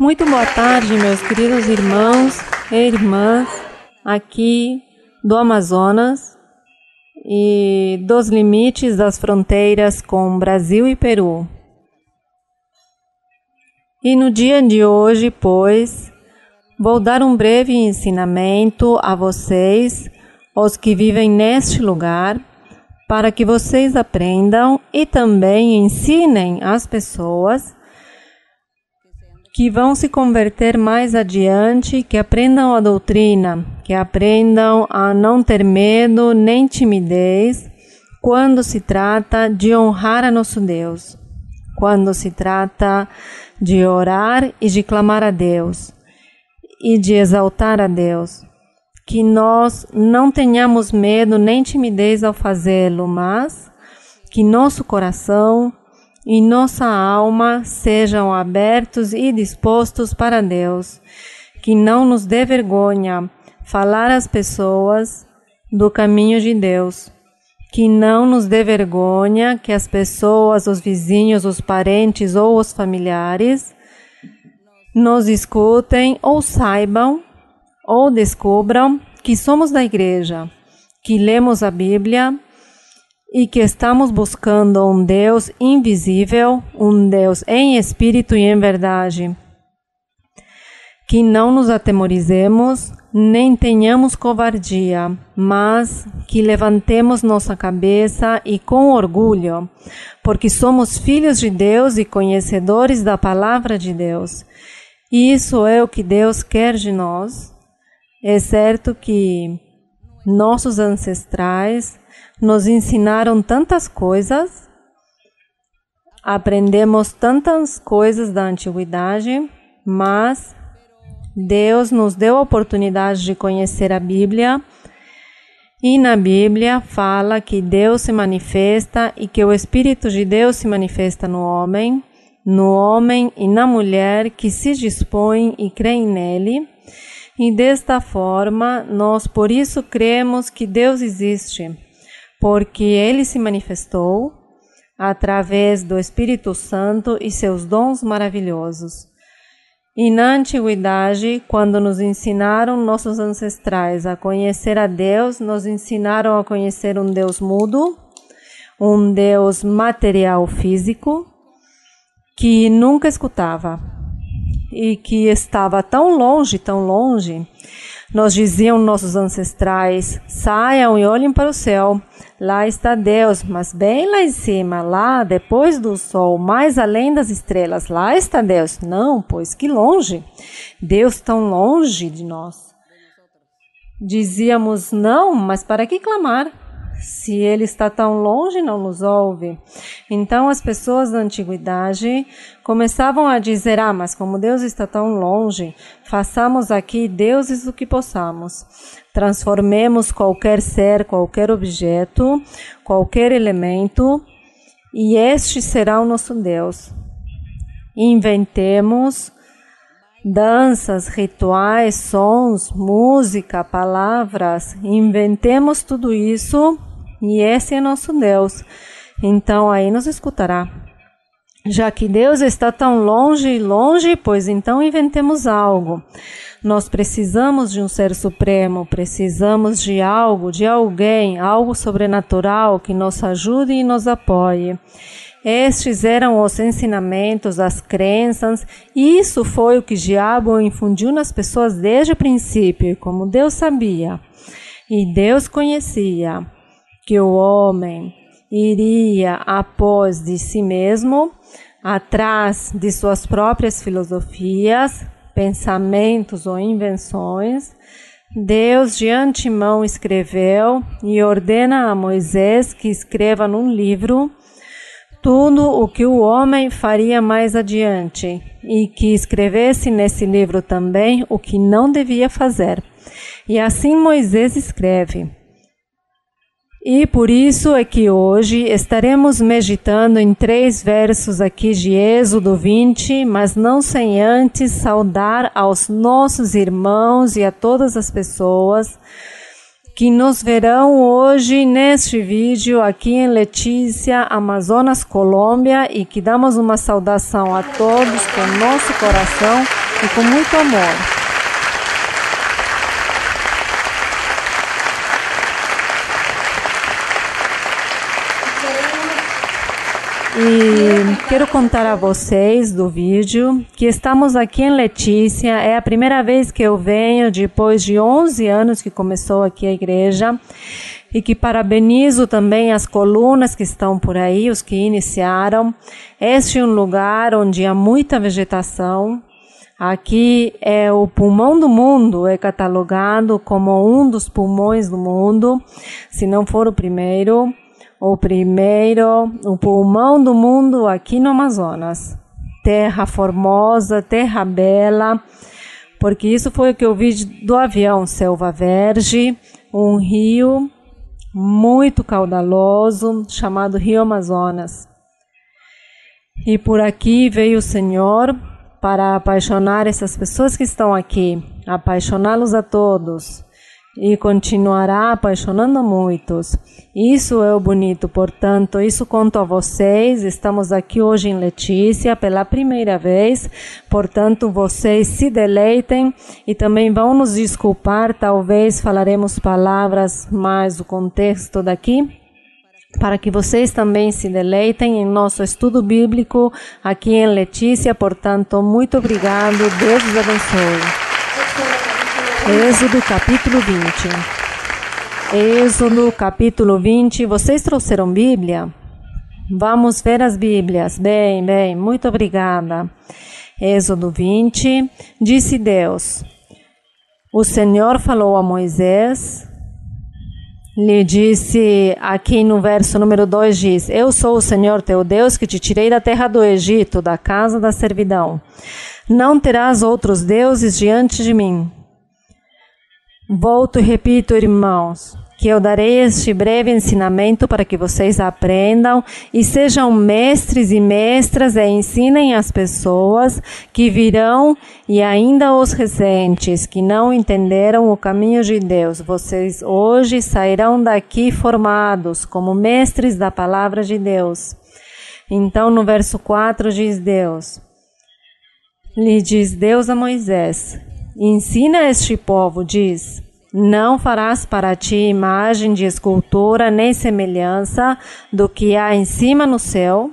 Muito boa tarde, meus queridos irmãos e irmãs aqui do Amazonas e dos limites das fronteiras com Brasil e Peru. E no dia de hoje, pois, vou dar um breve ensinamento a vocês, os que vivem neste lugar, para que vocês aprendam e também ensinem as pessoas que vão se converter mais adiante, que aprendam a doutrina, que aprendam a não ter medo nem timidez quando se trata de honrar a nosso Deus, quando se trata de orar e de clamar a Deus e de exaltar a Deus. Que nós não tenhamos medo nem timidez ao fazê-lo, mas que nosso coração e nossa alma sejam abertos e dispostos para Deus, que não nos dê vergonha falar às pessoas do caminho de Deus, que não nos dê vergonha que as pessoas, os vizinhos, os parentes ou os familiares nos escutem ou saibam ou descubram que somos da igreja, que lemos a Bíblia e que estamos buscando um Deus invisível, um Deus em espírito e em verdade. Que não nos atemorizemos, nem tenhamos covardia, mas que levantemos nossa cabeça e com orgulho, porque somos filhos de Deus e conhecedores da palavra de Deus. E isso é o que Deus quer de nós. É certo que nossos ancestrais nos ensinaram tantas coisas, aprendemos tantas coisas da antiguidade, mas Deus nos deu a oportunidade de conhecer a Bíblia, e na Bíblia fala que Deus se manifesta e que o Espírito de Deus se manifesta no homem e na mulher que se dispõem e creem nele. E desta forma, nós por isso cremos que Deus existe, porque Ele se manifestou através do Espírito Santo e seus dons maravilhosos. E na antiguidade, quando nos ensinaram nossos ancestrais a conhecer a Deus, nos ensinaram a conhecer um Deus mudo, um Deus material físico, que nunca escutava e que estava tão longe, nos diziam nossos ancestrais: saiam e olhem para o céu, lá está Deus, mas bem lá em cima, lá depois do sol, mais além das estrelas, lá está Deus. Não, pois que longe, Deus tão longe de nós. Dizíamos: não, mas para que clamar? Se Ele está tão longe, não nos ouve. Então as pessoas da antiguidade começavam a dizer: mas como Deus está tão longe, façamos aqui deuses o que possamos. Transformemos qualquer ser, qualquer objeto, qualquer elemento, e este será o nosso Deus. Inventemos danças, rituais, sons, música, palavras, inventemos tudo isso e esse é nosso Deus. Então aí nos escutará. Já que Deus está tão longe, pois então inventemos algo. Nós precisamos de um ser supremo, precisamos de algo, de alguém, algo sobrenatural que nos ajude e nos apoie. Estes eram os ensinamentos, as crenças, e isso foi o que o diabo infundiu nas pessoas desde o princípio. E como Deus sabia, e Deus conhecia que o homem iria após de si mesmo, atrás de suas próprias filosofias, pensamentos ou invenções, Deus de antemão escreveu e ordena a Moisés que escreva num livro tudo o que o homem faria mais adiante e que escrevesse nesse livro também o que não devia fazer. E assim Moisés escreve. E por isso é que hoje estaremos meditando em 3 versos aqui de Êxodo 20, mas não sem antes saudar aos nossos irmãos e a todas as pessoas que nos verão hoje neste vídeo aqui em Letícia, Amazonas, Colômbia, e que damos uma saudação a todos com nosso coração e com muito amor. E quero contar a vocês do vídeo que estamos aqui em Letícia. É a primeira vez que eu venho depois de 11 anos que começou aqui a igreja. E que parabenizo também as colunas que estão por aí, os que iniciaram. Este é um lugar onde há muita vegetação. Aqui é o pulmão do mundo, é catalogado como um dos pulmões do mundo, se não for o primeiro. O pulmão do mundo aqui no Amazonas. Terra formosa, terra bela, porque isso foi o que eu vi do avião, selva verde, um rio muito caudaloso, chamado Rio Amazonas. E por aqui veio o Senhor para apaixonar essas pessoas que estão aqui, apaixoná-los a todos. E continuará apaixonando muitos. Isso é o bonito, portanto, isso conto a vocês. Estamos aqui hoje em Letícia pela primeira vez, portanto, vocês se deleitem e também vão nos desculpar, talvez falaremos palavras mais do contexto daqui, para que vocês também se deleitem em nosso estudo bíblico aqui em Letícia, portanto, muito obrigado, Deus os abençoe. Êxodo capítulo 20. Êxodo capítulo 20. Vocês trouxeram Bíblia? Vamos ver as Bíblias. Bem, muito obrigada. Êxodo 20. Disse Deus: o Senhor falou a Moisés, lhe disse, aqui no verso número 2 diz: eu sou o Senhor teu Deus que te tirei da terra do Egito, da casa da servidão. Não terás outros deuses diante de mim. Volto e repito, irmãos, que eu darei este breve ensinamento para que vocês aprendam e sejam mestres e mestras e ensinem as pessoas que virão e ainda os recentes, que não entenderam o caminho de Deus. Vocês hoje sairão daqui formados como mestres da palavra de Deus. Então, no verso 4 diz Deus, lhe diz Deus a Moisés: ensina este povo, diz, não farás para ti imagem de escultura nem semelhança do que há em cima no céu.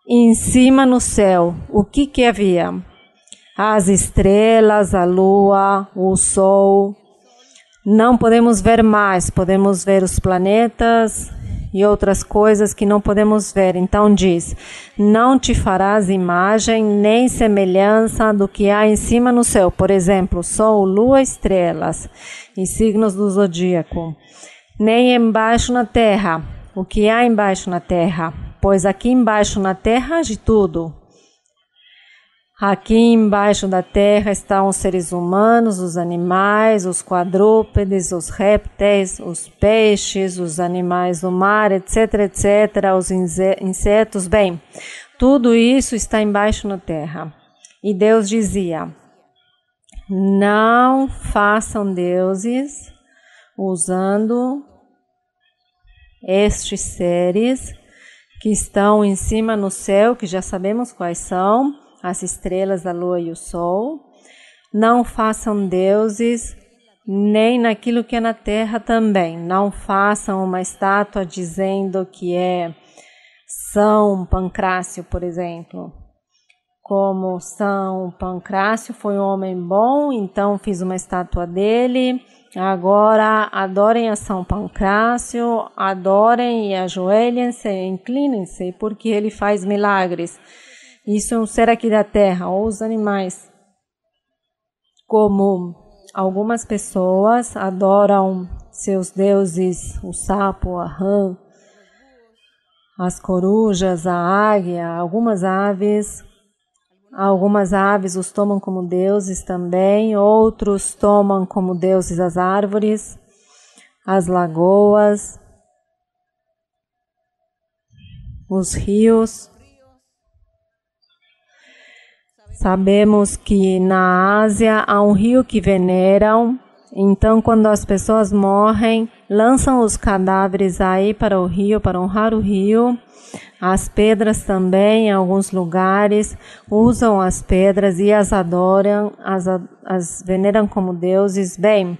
Em cima no céu, o que havia? As estrelas, a lua, o sol. Não podemos ver mais, podemos ver os planetas e outras coisas que não podemos ver. Então diz, não te farás imagem nem semelhança do que há em cima no céu. Por exemplo, sol, lua, estrelas e signos do zodíaco. Nem embaixo na terra, o que há embaixo na terra. Pois aqui embaixo na terra há de tudo. Aqui embaixo da terra estão os seres humanos, os animais, os quadrúpedes, os répteis, os peixes, os animais do mar, etc, os insetos. Bem, tudo isso está embaixo na terra. E Deus dizia, não façam deuses usando estes seres que estão em cima no céu, que já sabemos quais são, as estrelas, a lua e o sol. Não façam deuses, nem naquilo que é na terra também. Não façam uma estátua dizendo que é São Pancrácio, por exemplo. Como São Pancrácio foi um homem bom, então fiz uma estátua dele. Agora adorem a São Pancrácio, adorem e ajoelhem-se, inclinem-se, porque ele faz milagres. Isso é um ser aqui da terra, ou os animais. Como algumas pessoas adoram seus deuses, o sapo, a rã, as corujas, a águia, algumas aves os tomam como deuses também, outros tomam como deuses as árvores, as lagoas, os rios. Sabemos que na Ásia há um rio que veneram, então quando as pessoas morrem, lançam os cadáveres aí para o rio, para honrar o rio. As pedras também, em alguns lugares, usam as pedras e as adoram, as veneram como deuses. Bem,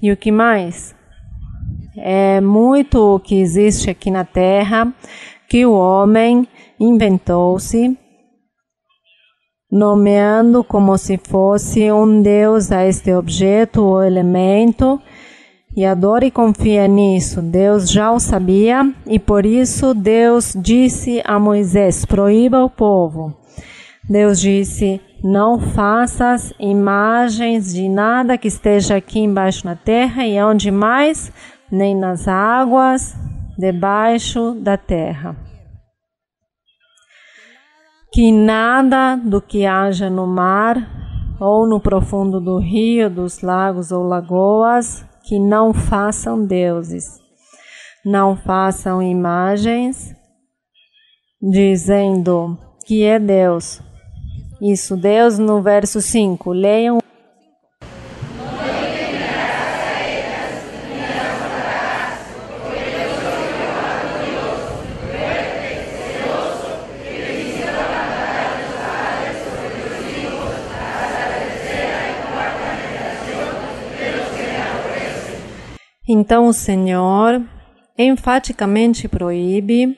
e o que mais? É muito o que existe aqui na Terra, que o homem inventou-se, nomeando como se fosse um deus a este objeto ou elemento, e adora e confia nisso. Deus já o sabia e por isso Deus disse a Moisés, proíba o povo. Deus disse, não faças imagens de nada que esteja aqui embaixo na terra e onde mais, nem nas águas, debaixo da terra. Que nada do que haja no mar ou no profundo do rio, dos lagos ou lagoas, que não façam deuses, não façam imagens, dizendo que é Deus. Isso, Deus no verso 5, leiam. Então o Senhor enfaticamente proíbe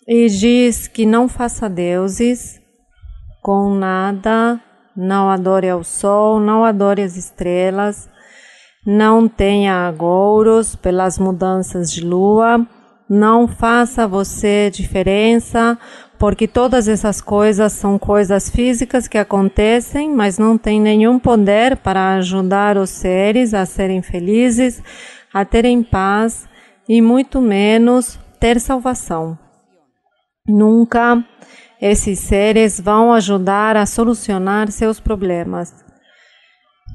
e diz que não faça deuses com nada, não adore ao sol, não adore as estrelas, não tenha agouros pelas mudanças de lua, não faça você diferença, porque todas essas coisas são coisas físicas que acontecem, mas não tem nenhum poder para ajudar os seres a serem felizes, a terem paz e muito menos ter salvação. Nunca esses seres vão ajudar a solucionar seus problemas.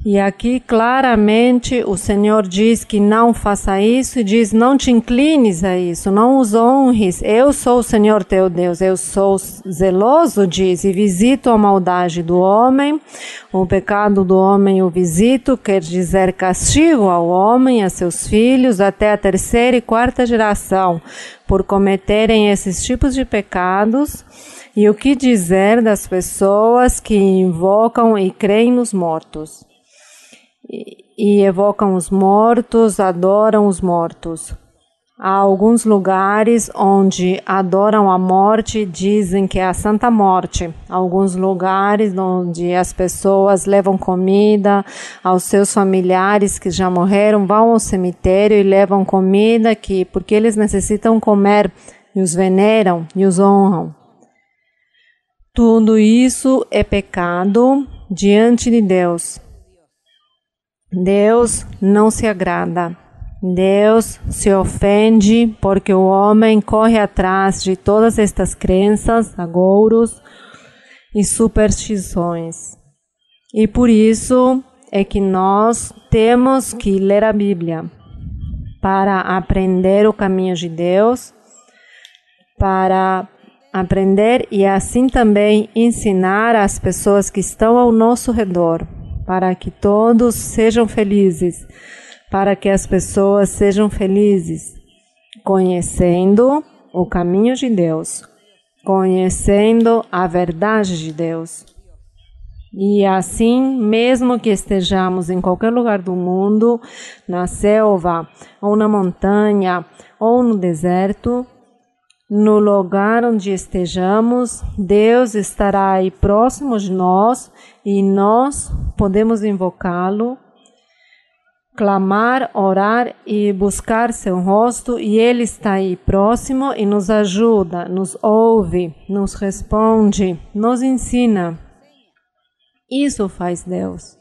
E aqui claramente o Senhor diz que não faça isso e diz não te inclines a isso, não os honres. Eu sou o Senhor teu Deus, eu sou zeloso, diz, e visito a maldade do homem, o pecado do homem o visito, quer dizer castigo ao homem, a seus filhos, até a 3ª e 4ª geração, por cometerem esses tipos de pecados. E o que dizer das pessoas que invocam e creem nos mortos? E evocam os mortos, adoram os mortos. Há alguns lugares onde adoram a morte, dizem que é a Santa Morte. Alguns lugares onde as pessoas levam comida aos seus familiares que já morreram, vão ao cemitério e levam comida porque eles necessitam comer, e os veneram e os honram. Tudo isso é pecado diante de Deus. Deus não se agrada. Deus se ofende porque o homem corre atrás de todas estas crenças, agouros e superstições. E por isso é que nós temos que ler a Bíblia para aprender o caminho de Deus, para aprender e assim também ensinar às pessoas que estão ao nosso redor, para que todos sejam felizes, para que as pessoas sejam felizes, conhecendo o caminho de Deus, conhecendo a verdade de Deus. E assim, mesmo que estejamos em qualquer lugar do mundo, na selva, ou na montanha, ou no deserto, no lugar onde estejamos, Deus estará aí próximo de nós e nós podemos invocá-lo, clamar, orar e buscar seu rosto, e Ele está aí próximo e nos ajuda, nos ouve, nos responde, nos ensina. Isso faz Deus.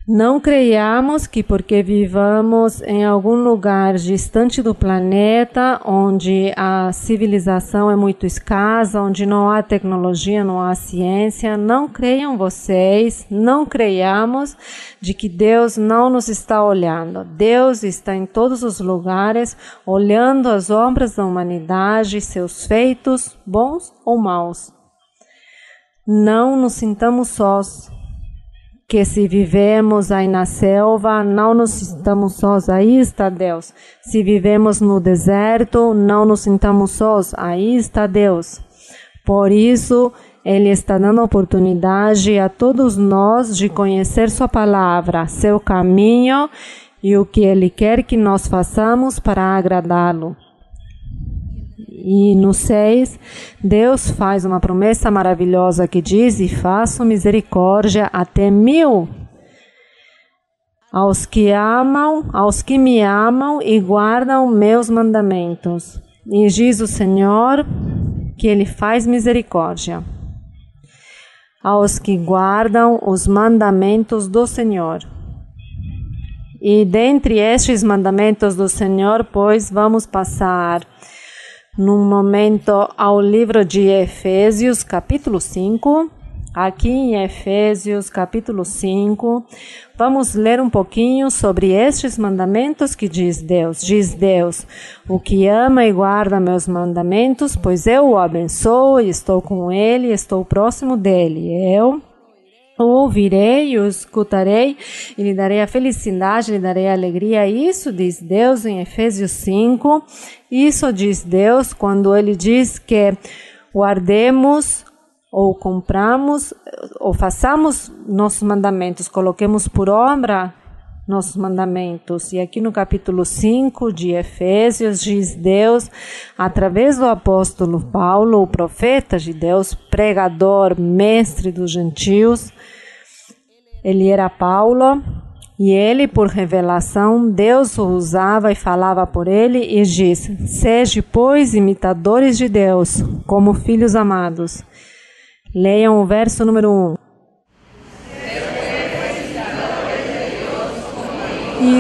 Não creiamos que porque vivamos em algum lugar distante do planeta, onde a civilização é muito escassa, onde não há tecnologia, não há ciência, não creiam vocês, não creiamos de que Deus não nos está olhando. Deus está em todos os lugares, olhando as obras da humanidade, seus feitos, bons ou maus. Não nos sintamos sós. que se vivemos aí na selva, não nos sintamos sós, aí está Deus. Se vivemos no deserto, não nos sintamos sós, aí está Deus. Por isso, Ele está dando oportunidade a todos nós de conhecer Sua palavra, seu caminho e o que Ele quer que nós façamos para agradá-lo. E no 6, Deus faz uma promessa maravilhosa que diz: e faço misericórdia até 1000 aos que me amam e guardam meus mandamentos. E diz o Senhor que Ele faz misericórdia aos que guardam os mandamentos do Senhor. E dentre estes mandamentos do Senhor, pois, vamos passar num momento ao livro de Efésios, capítulo 5. Aqui em Efésios, capítulo 5, vamos ler um pouquinho sobre estes mandamentos que diz Deus. Diz Deus: o que ama e guarda meus mandamentos, pois eu o abençoo e estou com ele, estou próximo dele. Eu o ouvirei e o escutarei e lhe darei a felicidade, lhe darei a alegria. Isso diz Deus em Efésios 5. Isso diz Deus quando Ele diz que guardemos ou compramos ou façamos nossos mandamentos, coloquemos por obra nossos mandamentos. E aqui no capítulo 5 de Efésios diz Deus, através do apóstolo Paulo, o profeta de Deus, pregador, mestre dos gentios. Ele era Paulo, e ele, por revelação, Deus o usava e falava por ele e diz: sede, pois, imitadores de Deus, como filhos amados. Leiam o verso número 1.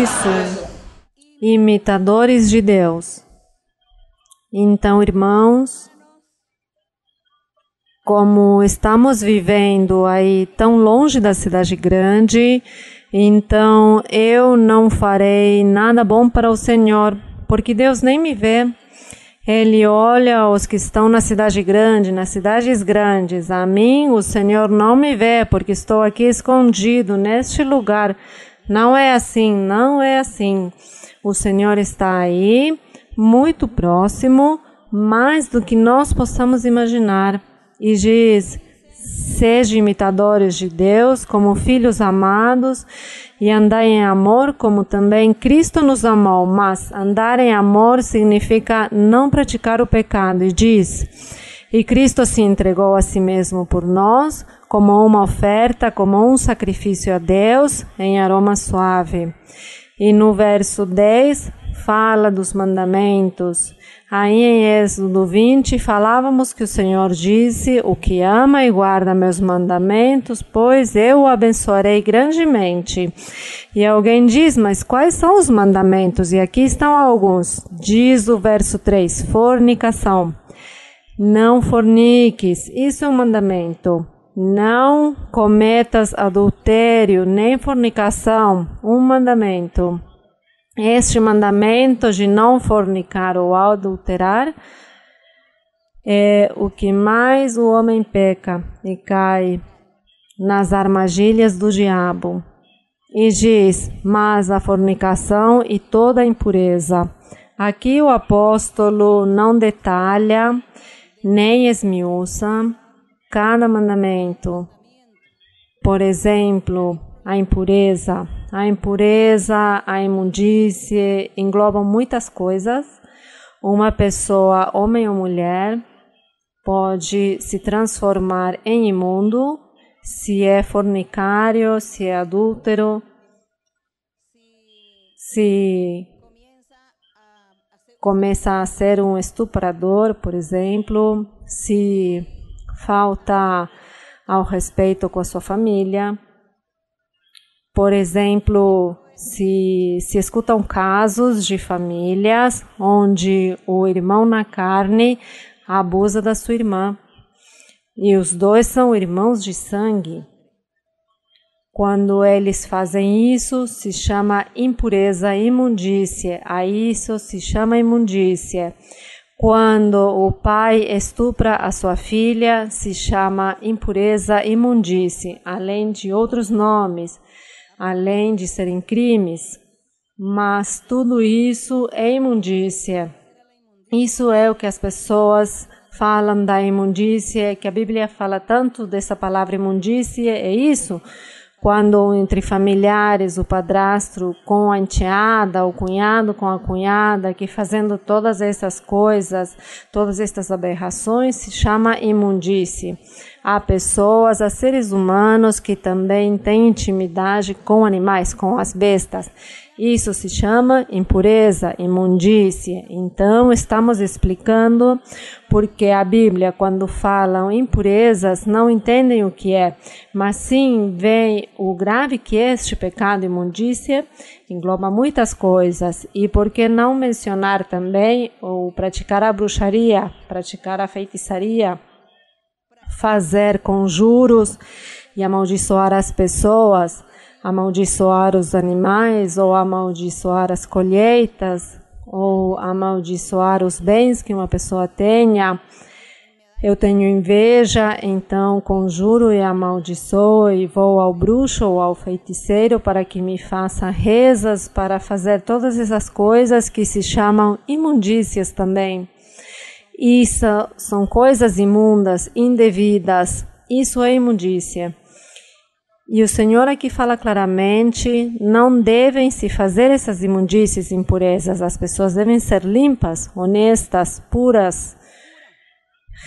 Isso, imitadores de Deus. Então, irmãos, como estamos vivendo aí tão longe da cidade grande, então eu não farei nada bom para o Senhor, porque Deus nem me vê. Ele olha os que estão na cidade grande, nas cidades grandes. A mim o Senhor não me vê, porque estou aqui escondido neste lugar. Não é assim, não é assim. O Senhor está aí, muito próximo, mais do que nós possamos imaginar. E diz: sejam imitadores de Deus, como filhos amados, e andai em amor, como também Cristo nos amou. Mas andar em amor significa não praticar o pecado. E diz: e Cristo se entregou a si mesmo por nós, como uma oferta, como um sacrifício a Deus, em aroma suave. E no verso 10, fala dos mandamentos. Aí em Êxodo 20, falávamos que o Senhor disse: o que ama e guarda meus mandamentos, pois eu o abençoarei grandemente. E alguém diz: mas quais são os mandamentos? E aqui estão alguns. Diz o verso 3, fornicação. Não forniques, isso é um mandamento. Não cometas adultério, nem fornicação, um mandamento. Este mandamento de não fornicar ou adulterar é o que mais o homem peca e cai nas armadilhas do diabo. E diz: mas a fornicação e toda a impureza. Aqui o apóstolo não detalha nem esmiuça cada mandamento. Por exemplo, a impureza, a imundície englobam muitas coisas. Uma pessoa, homem ou mulher, pode se transformar em imundo se é fornicário, se é adúltero, se começa a ser um estuprador, por exemplo, se falta ao respeito com a sua família. Por exemplo, se escutam casos de famílias onde o irmão na carne abusa da sua irmã e os dois são irmãos de sangue. Quando eles fazem isso, se chama impureza, imundícia. A isso se chama imundícia. Quando o pai estupra a sua filha, se chama impureza, imundície, além de outros nomes, além de serem crimes. Mas tudo isso é imundícia. Isso é o que as pessoas falam da imundícia, que a Bíblia fala tanto dessa palavra imundícia, é isso? Quando entre familiares, o padrasto com a enteada, o cunhado com a cunhada, que fazendo todas essas coisas, todas estas aberrações, se chama imundície. Há pessoas, há seres humanos que também têm intimidade com animais, com as bestas. Isso se chama impureza, imundície. Então, estamos explicando porque a Bíblia, quando falam impurezas, não entendem o que é, mas sim vem o grave que é este pecado, imundícia, engloba muitas coisas. E por que não mencionar também o praticar a bruxaria, praticar a feitiçaria, fazer conjuros e amaldiçoar as pessoas, amaldiçoar os animais, ou amaldiçoar as colheitas, ou amaldiçoar os bens que uma pessoa tenha. Eu tenho inveja, então conjuro e amaldiçoo e vou ao bruxo ou ao feiticeiro para que me faça rezas, para fazer todas essas coisas que se chamam imundícias também. Isso são coisas imundas, indevidas. Isso é imundícia. E o Senhor aqui fala claramente, não devem se fazer essas imundícias e impurezas. As pessoas devem ser limpas, honestas, puras,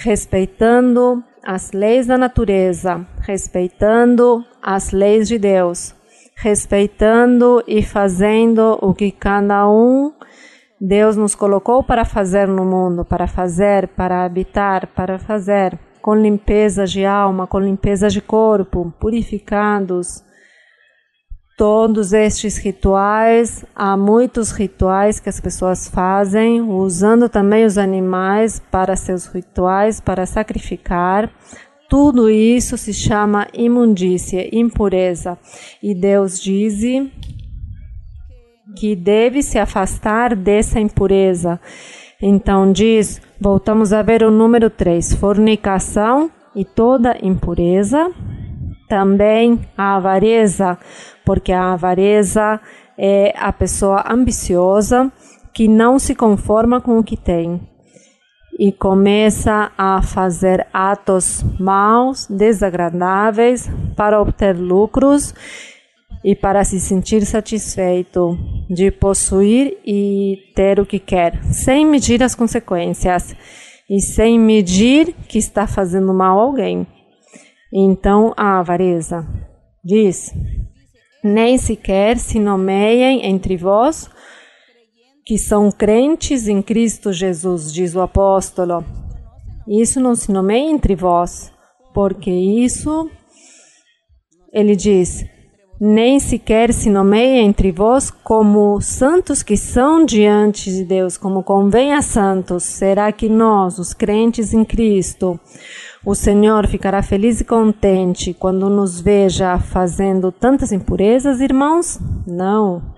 respeitando as leis da natureza, respeitando as leis de Deus, respeitando e fazendo o que cada um Deus nos colocou para fazer no mundo, para fazer, para habitar, para fazer, com limpeza de alma, com limpeza de corpo, purificados. Todos estes rituais, há muitos rituais que as pessoas fazem, usando também os animais para seus rituais, para sacrificar. Tudo isso se chama imundícia, impureza. E Deus diz que deve se afastar dessa impureza. Então diz, voltamos a ver o número 3, fornicação e toda impureza. Também a avareza, porque a avareza é a pessoa ambiciosa que não se conforma com o que tem e começa a fazer atos maus, desagradáveis para obter lucros e para se sentir satisfeito de possuir e ter o que quer, sem medir as consequências e sem medir que está fazendo mal a alguém. Então, a avareza diz, nem sequer se nomeiem entre vós que são crentes em Cristo Jesus, diz o apóstolo. Isso não se nomeia entre vós, porque isso, ele diz, nem sequer se nomeia entre vós como santos que são diante de Deus, como convém a santos. Será que nós, os crentes em Cristo, o Senhor ficará feliz e contente quando nos veja fazendo tantas impurezas, irmãos? Não.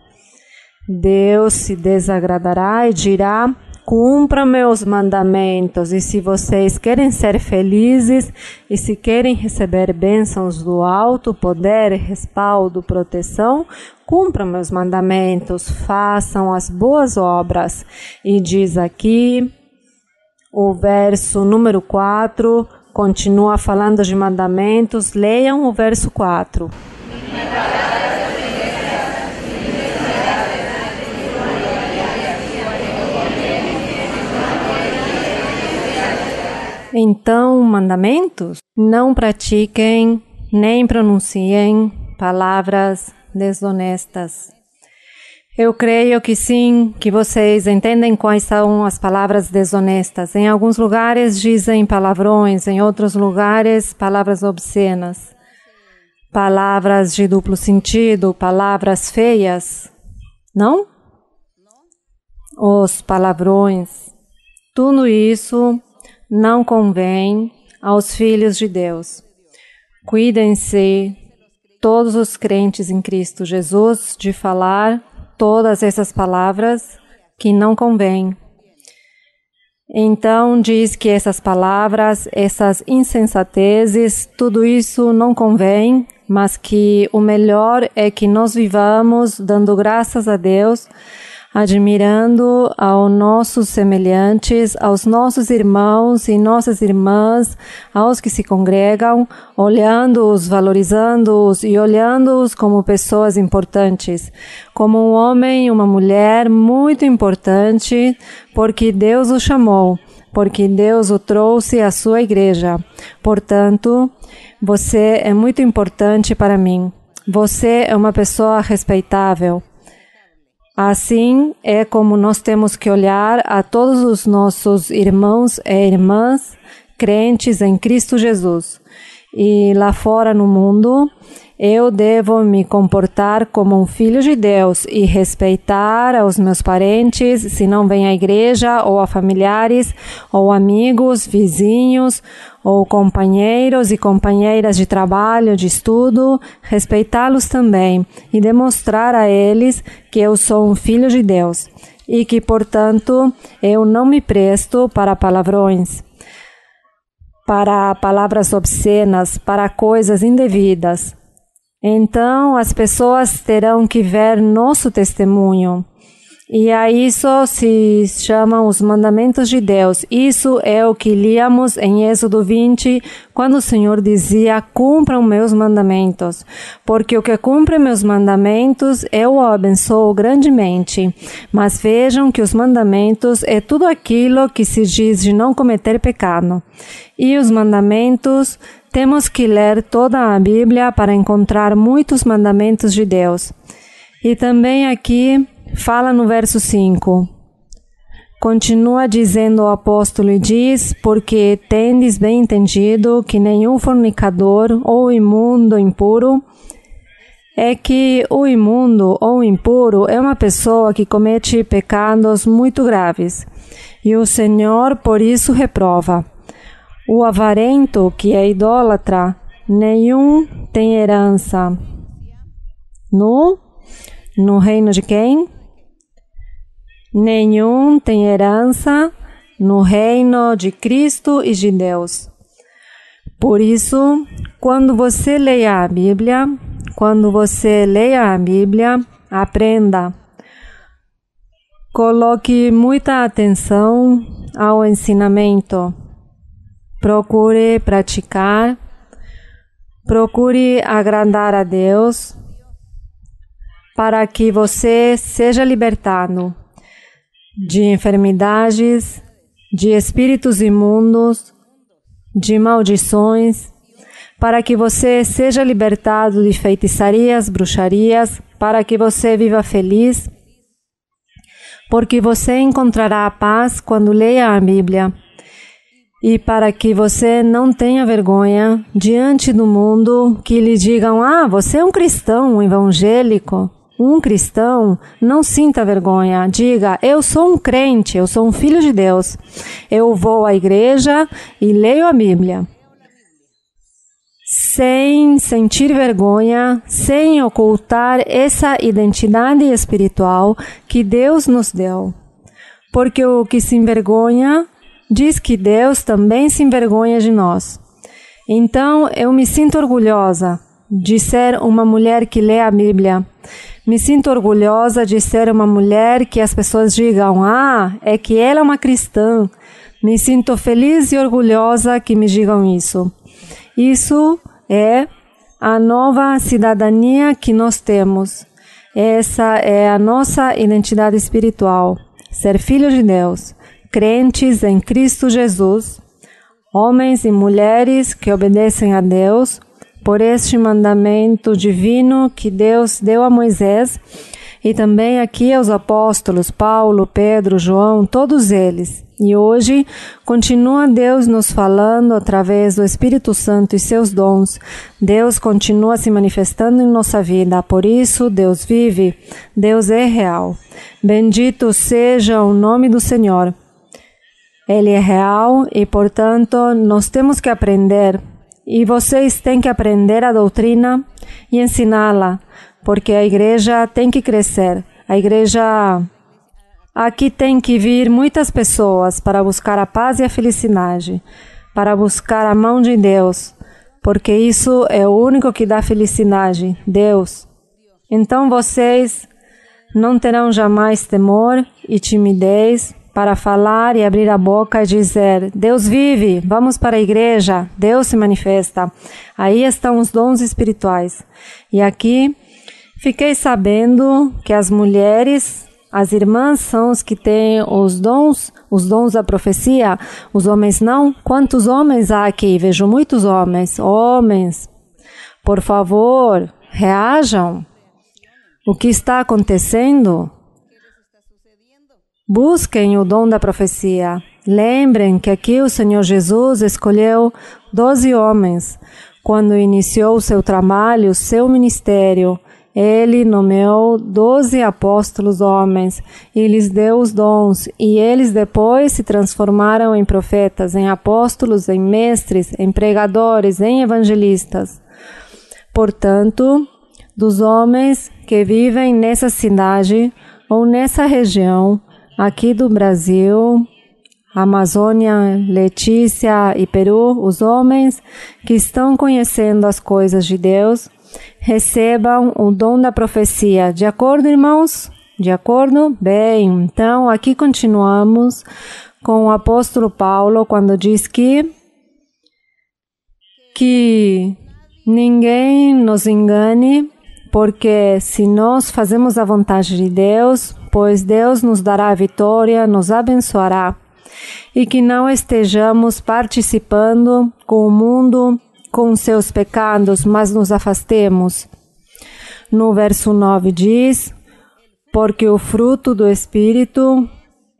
Deus se desagradará e dirá, cumpram meus mandamentos, e se vocês querem ser felizes e se querem receber bênçãos do alto, poder, respaldo, proteção, cumpram meus mandamentos, façam as boas obras. E diz aqui, o verso número 4, continua falando de mandamentos, leiam o verso 4. Então, mandamentos? Não pratiquem, nem pronunciem palavras desonestas. Eu creio que sim, que vocês entendem quais são as palavras desonestas. Em alguns lugares dizem palavrões, em outros lugares palavras obscenas, palavras de duplo sentido, palavras feias, não? Os palavrões, tudo isso não convém aos filhos de Deus. Cuidem-se, todos os crentes em Cristo Jesus, de falar todas essas palavras que não convêm. Então diz que essas palavras, essas insensatezes, tudo isso não convém, mas que o melhor é que nós vivamos dando graças a Deus, admirando aos nossos semelhantes, aos nossos irmãos e nossas irmãs, aos que se congregam, olhando-os, valorizando-os e olhando-os como pessoas importantes, como um homem e uma mulher muito importante, porque Deus o chamou, porque Deus o trouxe à sua igreja. Portanto, você é muito importante para mim. Você é uma pessoa respeitável. Assim é como nós temos que olhar a todos os nossos irmãos e irmãs crentes em Cristo Jesus. E lá fora no mundo, eu devo me comportar como um filho de Deus e respeitar aos meus parentes, se não vêm à igreja, ou a familiares, ou amigos, vizinhos, ou companheiros e companheiras de trabalho, de estudo, respeitá-los também e demonstrar a eles que eu sou um filho de Deus e que, portanto, eu não me presto para palavrões, para palavras obscenas, para coisas indevidas. Então, as pessoas terão que ver nosso testemunho. E a isso se chamam os mandamentos de Deus. Isso é o que líamos em Êxodo 20, quando o Senhor dizia: cumpram meus mandamentos. Porque o que cumpre meus mandamentos, eu o abençoo grandemente. Mas vejam que os mandamentos é tudo aquilo que se diz de não cometer pecado. E os mandamentos, temos que ler toda a Bíblia para encontrar muitos mandamentos de Deus. E também aqui fala no verso 5. Continua dizendo o apóstolo e diz: porque tendes bem entendido que nenhum fornicador ou imundo impuro, é que o imundo ou impuro é uma pessoa que comete pecados muito graves. E o Senhor por isso reprova. O avarento, que é idólatra, nenhum tem herança. No reino de quem? Nenhum tem herança no reino de Cristo e de Deus. Por isso, quando você leia a Bíblia, aprenda. Coloque muita atenção ao ensinamento. Procure praticar, procure agradar a Deus, para que você seja libertado de enfermidades, de espíritos imundos, de maldições, para que você seja libertado de feitiçarias, bruxarias, para que você viva feliz, porque você encontrará a paz quando leia a Bíblia. E para que você não tenha vergonha diante do mundo que lhe digam: você é um cristão, um evangélico, um cristão, não sinta vergonha. Diga: eu sou um crente, eu sou um filho de Deus. Eu vou à igreja e leio a Bíblia. Sem sentir vergonha, sem ocultar essa identidade espiritual que Deus nos deu. Porque o que se envergonha diz que Deus também se envergonha de nós. Então, eu me sinto orgulhosa de ser uma mulher que lê a Bíblia. Me sinto orgulhosa de ser uma mulher que as pessoas digam: é que ela é uma cristã. Me sinto feliz e orgulhosa que me digam isso. Isso é a nova cidadania que nós temos. Essa é a nossa identidade espiritual. Ser filho de Deus. Crentes em Cristo Jesus, homens e mulheres que obedecem a Deus por este mandamento divino que Deus deu a Moisés e também aqui aos apóstolos Paulo, Pedro, João, todos eles. E hoje continua Deus nos falando através do Espírito Santo e seus dons. Deus continua se manifestando em nossa vida. Por isso, Deus vive. Deus é real. Bendito seja o nome do Senhor. Ele é real e, portanto, nós temos que aprender. E vocês têm que aprender a doutrina e ensiná-la, porque a igreja tem que crescer. A Aqui tem que vir muitas pessoas para buscar a paz e a felicidade, para buscar a mão de Deus, porque isso é o único que dá felicidade, Deus. Então vocês não terão jamais temor e timidez para falar e abrir a boca e dizer: Deus vive, vamos para a igreja, Deus se manifesta. Aí estão os dons espirituais. E aqui fiquei sabendo que as mulheres, as irmãs são os que têm os dons da profecia, os homens não. Quantos homens há aqui? Vejo muitos homens. Homens, por favor, reajam. O que está acontecendo? Busquem o dom da profecia. Lembrem que aqui o Senhor Jesus escolheu 12 homens. Quando iniciou seu trabalho, seu ministério, Ele nomeou 12 apóstolos homens e lhes deu os dons. E eles depois se transformaram em profetas, em apóstolos, em mestres, em pregadores, em evangelistas. Portanto, dos homens que vivem nessa cidade ou nessa região, aqui do Brasil, Amazônia, Letícia e Peru, os homens que estão conhecendo as coisas de Deus, recebam o dom da profecia. De acordo, irmãos? De acordo? Bem, então aqui continuamos com o apóstolo Paulo quando diz que ninguém nos engane, porque se nós fazemos a vontade de Deus, pois Deus nos dará a vitória, nos abençoará, e que não estejamos participando com o mundo, com seus pecados, mas nos afastemos. No verso 9 diz: porque o fruto do Espírito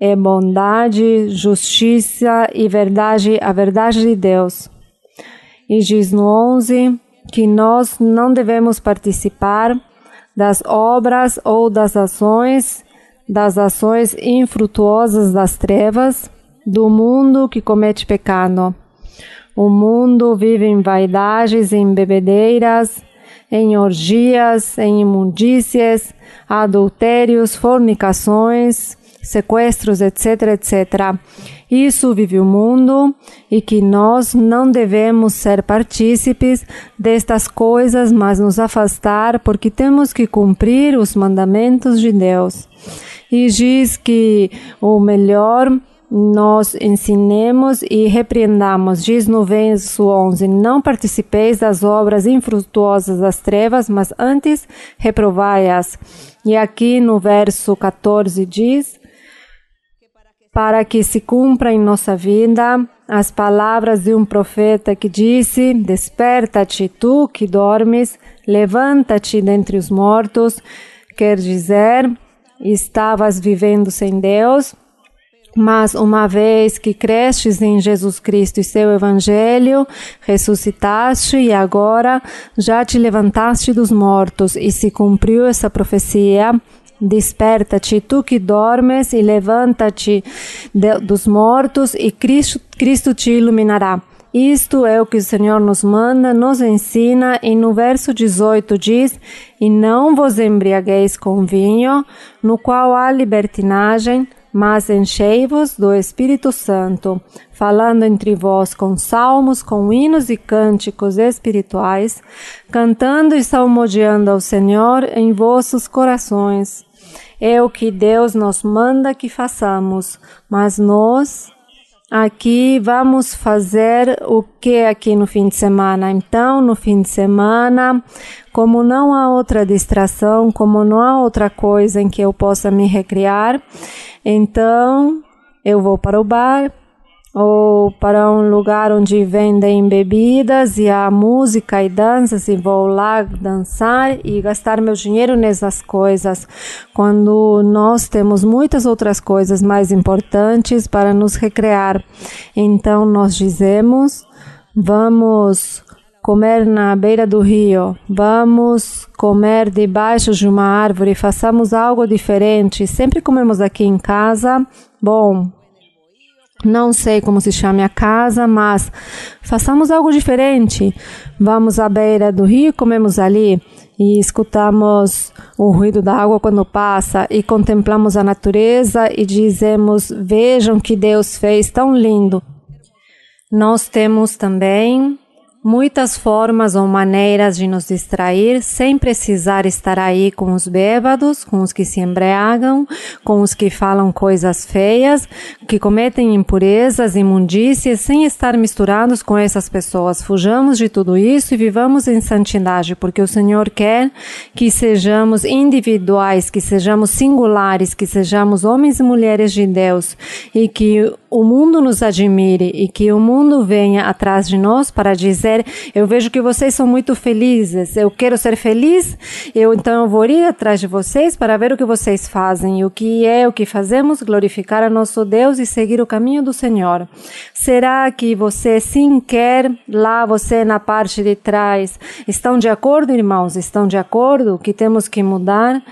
é bondade, justiça e verdade, a verdade de Deus. E diz no 11 que nós não devemos participar das obras ou das ações infrutuosas das trevas, do mundo que comete pecado. O mundo vive em vaidades, em bebedeiras, em orgias, em imundícias, adultérios, fornicações, sequestros, etc., etc. Isso vive o mundo e que nós não devemos ser partícipes destas coisas, mas nos afastar, porque temos que cumprir os mandamentos de Deus. E diz que o melhor nós ensinemos e repreendamos. Diz no verso 11, não participeis das obras infrutuosas das trevas, mas antes reprovai-as. E aqui no verso 14 diz, para que se cumpra em nossa vida as palavras de um profeta que disse, desperta-te tu que dormes, levanta-te dentre os mortos, quer dizer, estavas vivendo sem Deus, mas uma vez que crestes em Jesus Cristo e seu Evangelho, ressuscitaste e agora já te levantaste dos mortos e se cumpriu essa profecia. Desperta-te, tu que dormes, e levanta-te dos mortos, e Cristo te iluminará. Isto é o que o Senhor nos manda, nos ensina, e no verso 18 diz, e não vos embriagueis com vinho, no qual há libertinagem, mas enchei-vos do Espírito Santo, falando entre vós com salmos, com hinos e cânticos espirituais, cantando e salmodiando ao Senhor em vossos corações. É o que Deus nos manda que façamos, mas nós aqui vamos fazer o que aqui no fim de semana? Então, no fim de semana, como não há outra distração, como não há outra coisa em que eu possa me recriar, então eu vou para o bar ou para um lugar onde vendem bebidas e há música e danças e vou lá dançar e gastar meu dinheiro nessas coisas, quando nós temos muitas outras coisas mais importantes para nos recrear. Então nós dizemos, vamos comer na beira do rio, vamos comer debaixo de uma árvore, façamos algo diferente. Sempre comemos aqui em casa, bom, Não sei como se chama a casa, mas façamos algo diferente. Vamos à beira do rio, comemos ali e escutamos o ruído da água quando passa e contemplamos a natureza e dizemos, vejam que Deus fez tão lindo. Nós temos também muitas formas ou maneiras de nos distrair sem precisar estar aí com os bêbados, com os que se embriagam, com os que falam coisas feias, que cometem impurezas, imundícias, sem estar misturados com essas pessoas. Fujamos de tudo isso e vivamos em santidade, porque o Senhor quer que sejamos individuais, que sejamos singulares, que sejamos homens e mulheres de Deus e que o mundo nos admire e que o mundo venha atrás de nós para dizer, eu vejo que vocês são muito felizes, eu quero ser feliz, então eu vou ir atrás de vocês para ver o que vocês fazem, e o que fazemos, glorificar a nosso Deus e seguir o caminho do Senhor. Será que você sim quer, lá você na parte de trás, estão de acordo, irmãos? Estão de acordo que temos que mudar?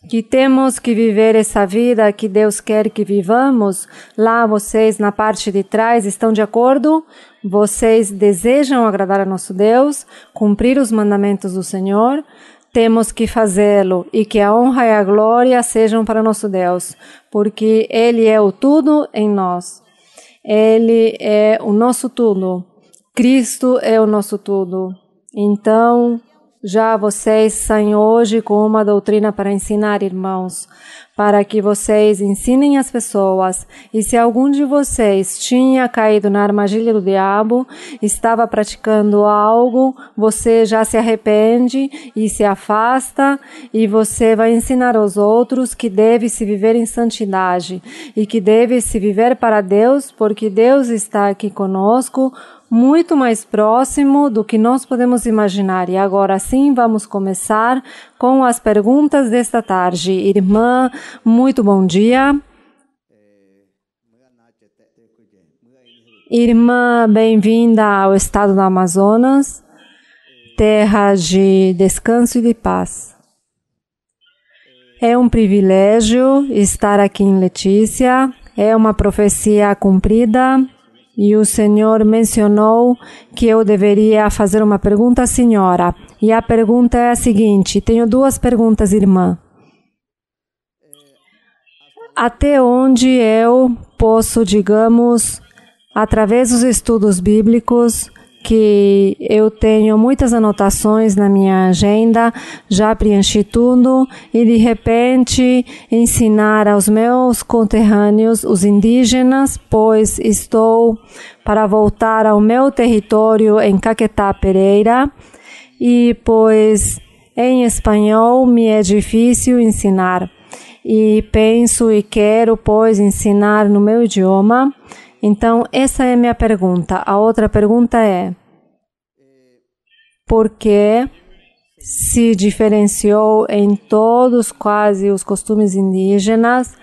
Que temos que viver essa vida que Deus quer que vivamos? Lá vocês na parte de trás estão de acordo? Vocês desejam agradar a nosso Deus, cumprir os mandamentos do Senhor? Temos que fazê-lo e que a honra e a glória sejam para nosso Deus, porque Ele é o tudo em nós. Ele é o nosso tudo. Cristo é o nosso tudo. Então, já vocês saem hoje com uma doutrina para ensinar, irmãos, para que vocês ensinem as pessoas. E se algum de vocês tinha caído na armadilha do diabo, estava praticando algo, você já se arrepende e se afasta, e você vai ensinar aos outros que deve se viver em santidade e que deve se viver para Deus, porque Deus está aqui conosco, muito mais próximo do que nós podemos imaginar. E agora sim vamos começar com as perguntas desta tarde. Irmã, muito bom dia. Irmã, bem-vinda ao estado do Amazonas, terra de descanso e de paz. É um privilégio estar aqui em Letícia, é uma profecia cumprida. E o Senhor mencionou que eu deveria fazer uma pergunta à senhora. E a pergunta é a seguinte, tenho duas perguntas, irmã. Até onde eu posso, digamos, através dos estudos bíblicos, que eu tenho muitas anotações na minha agenda, já preenchi tudo, e de repente ensinar aos meus conterrâneos, os indígenas, pois estou para voltar ao meu território em Caquetá, Pereira, e pois em espanhol me é difícil ensinar, e penso e quero, pois, ensinar no meu idioma. Então, essa é a minha pergunta. A outra pergunta é, por que se diferenciou em todos quase os costumes indígenas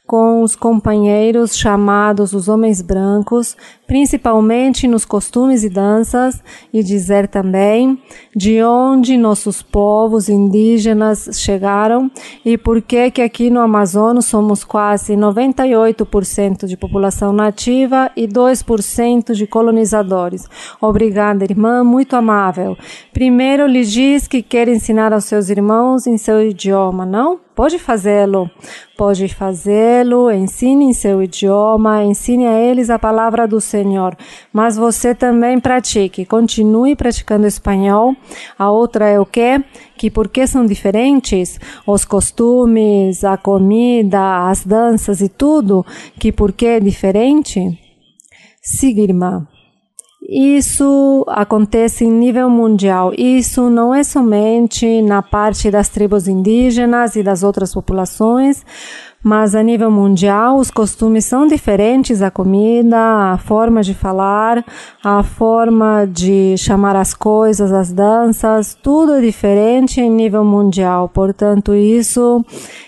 com os companheiros chamados os homens brancos, principalmente nos costumes e danças, e dizer também de onde nossos povos indígenas chegaram e por que aqui no Amazonas somos quase 98% de população nativa e 2% de colonizadores. Obrigada, irmã, muito amável. Primeiro lhe diz que quer ensinar aos seus irmãos em seu idioma, não? Pode fazê-lo, ensine em seu idioma, ensine a eles a palavra do Senhor, mas você também pratique, continue praticando espanhol. A outra é o quê? Que por que são diferentes os costumes, a comida, as danças e tudo, que por que é diferente? Siga, irmã. Isso acontece em nível mundial. Isso não é somente na parte das tribos indígenas e das outras populações, mas a nível mundial os costumes são diferentes, a comida, a forma de falar, a forma de chamar as coisas, as danças, tudo é diferente em nível mundial. Portanto, isso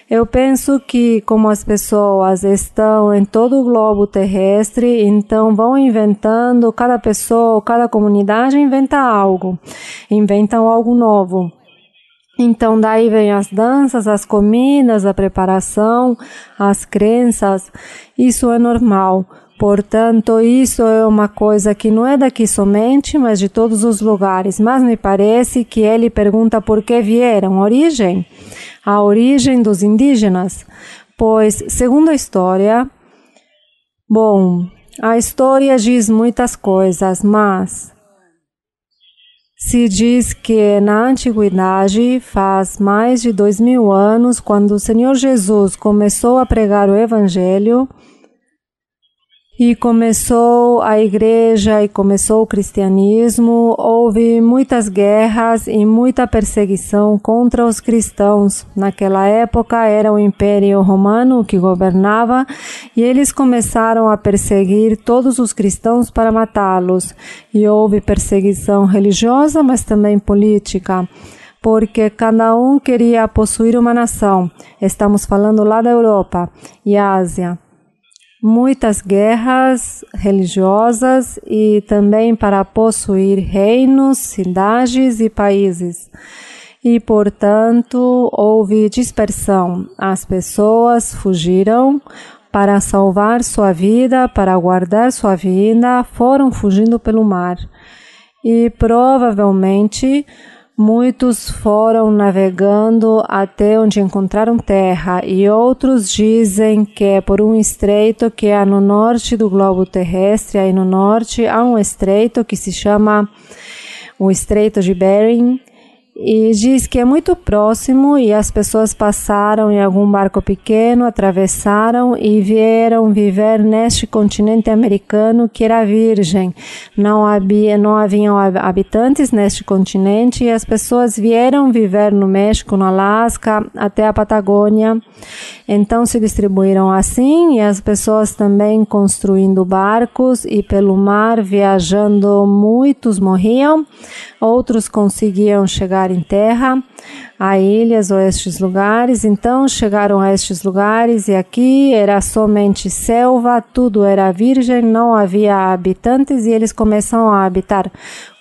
eu penso que como as pessoas estão em todo o globo terrestre, então vão inventando, cada pessoa, cada comunidade inventa algo, inventam algo novo. Então daí vem as danças, as comidas, a preparação, as crenças, isso é normal. Portanto, isso é uma coisa que não é daqui somente, mas de todos os lugares. Mas me parece que ele pergunta por que vieram. Origem? A origem dos indígenas. Pois, segundo a história, a história diz muitas coisas, mas se diz que na antiguidade, faz mais de 2000 anos, quando o Senhor Jesus começou a pregar o Evangelho, e começou a igreja e começou o cristianismo, houve muitas guerras e muita perseguição contra os cristãos. Naquela época era o Império Romano que governava e eles começaram a perseguir todos os cristãos para matá-los. E houve perseguição religiosa, mas também política, porque cada um queria possuir uma nação. Estamos falando lá da Europa e Ásia. Muitas guerras religiosas e também para possuir reinos, cidades e países. E, portanto, houve dispersão. As pessoas fugiram para salvar sua vida, para guardar sua vida, foram fugindo pelo mar. E, provavelmente, muitos foram navegando até onde encontraram terra e outros dizem que é por um estreito que há no norte do globo terrestre. Aí no norte há um estreito que se chama o Estreito de Bering e diz que é muito próximo e as pessoas passaram em algum barco pequeno, atravessaram e vieram viver neste continente americano que era virgem. Não haviam habitantes neste continente e as pessoas vieram viver no México, no Alasca, até a Patagônia. Então se distribuíram assim e as pessoas também construindo barcos e pelo mar viajando, muitos morriam, outros conseguiam chegar em terra, a ilhas ou estes lugares. Então chegaram a estes lugares e aqui era somente selva, tudo era virgem, não havia habitantes e eles começaram a habitar.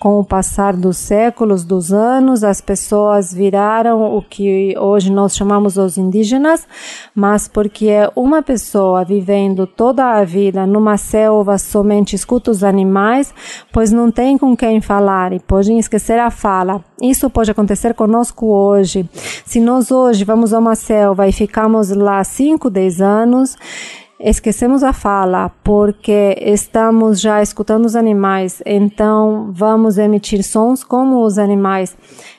Com o passar dos séculos, dos anos, as pessoas viraram o que hoje nós chamamos os indígenas, mas porque é uma pessoa vivendo toda a vida numa selva, somente escuta os animais, pois não tem com quem falar e pode esquecer a fala. Isso pode acontecer conosco hoje. Se nós hoje vamos a uma selva e ficamos lá 5, 10 anos, esquecemos a fala, porque estamos já escutando os animais, então vamos emitir sons como os animais,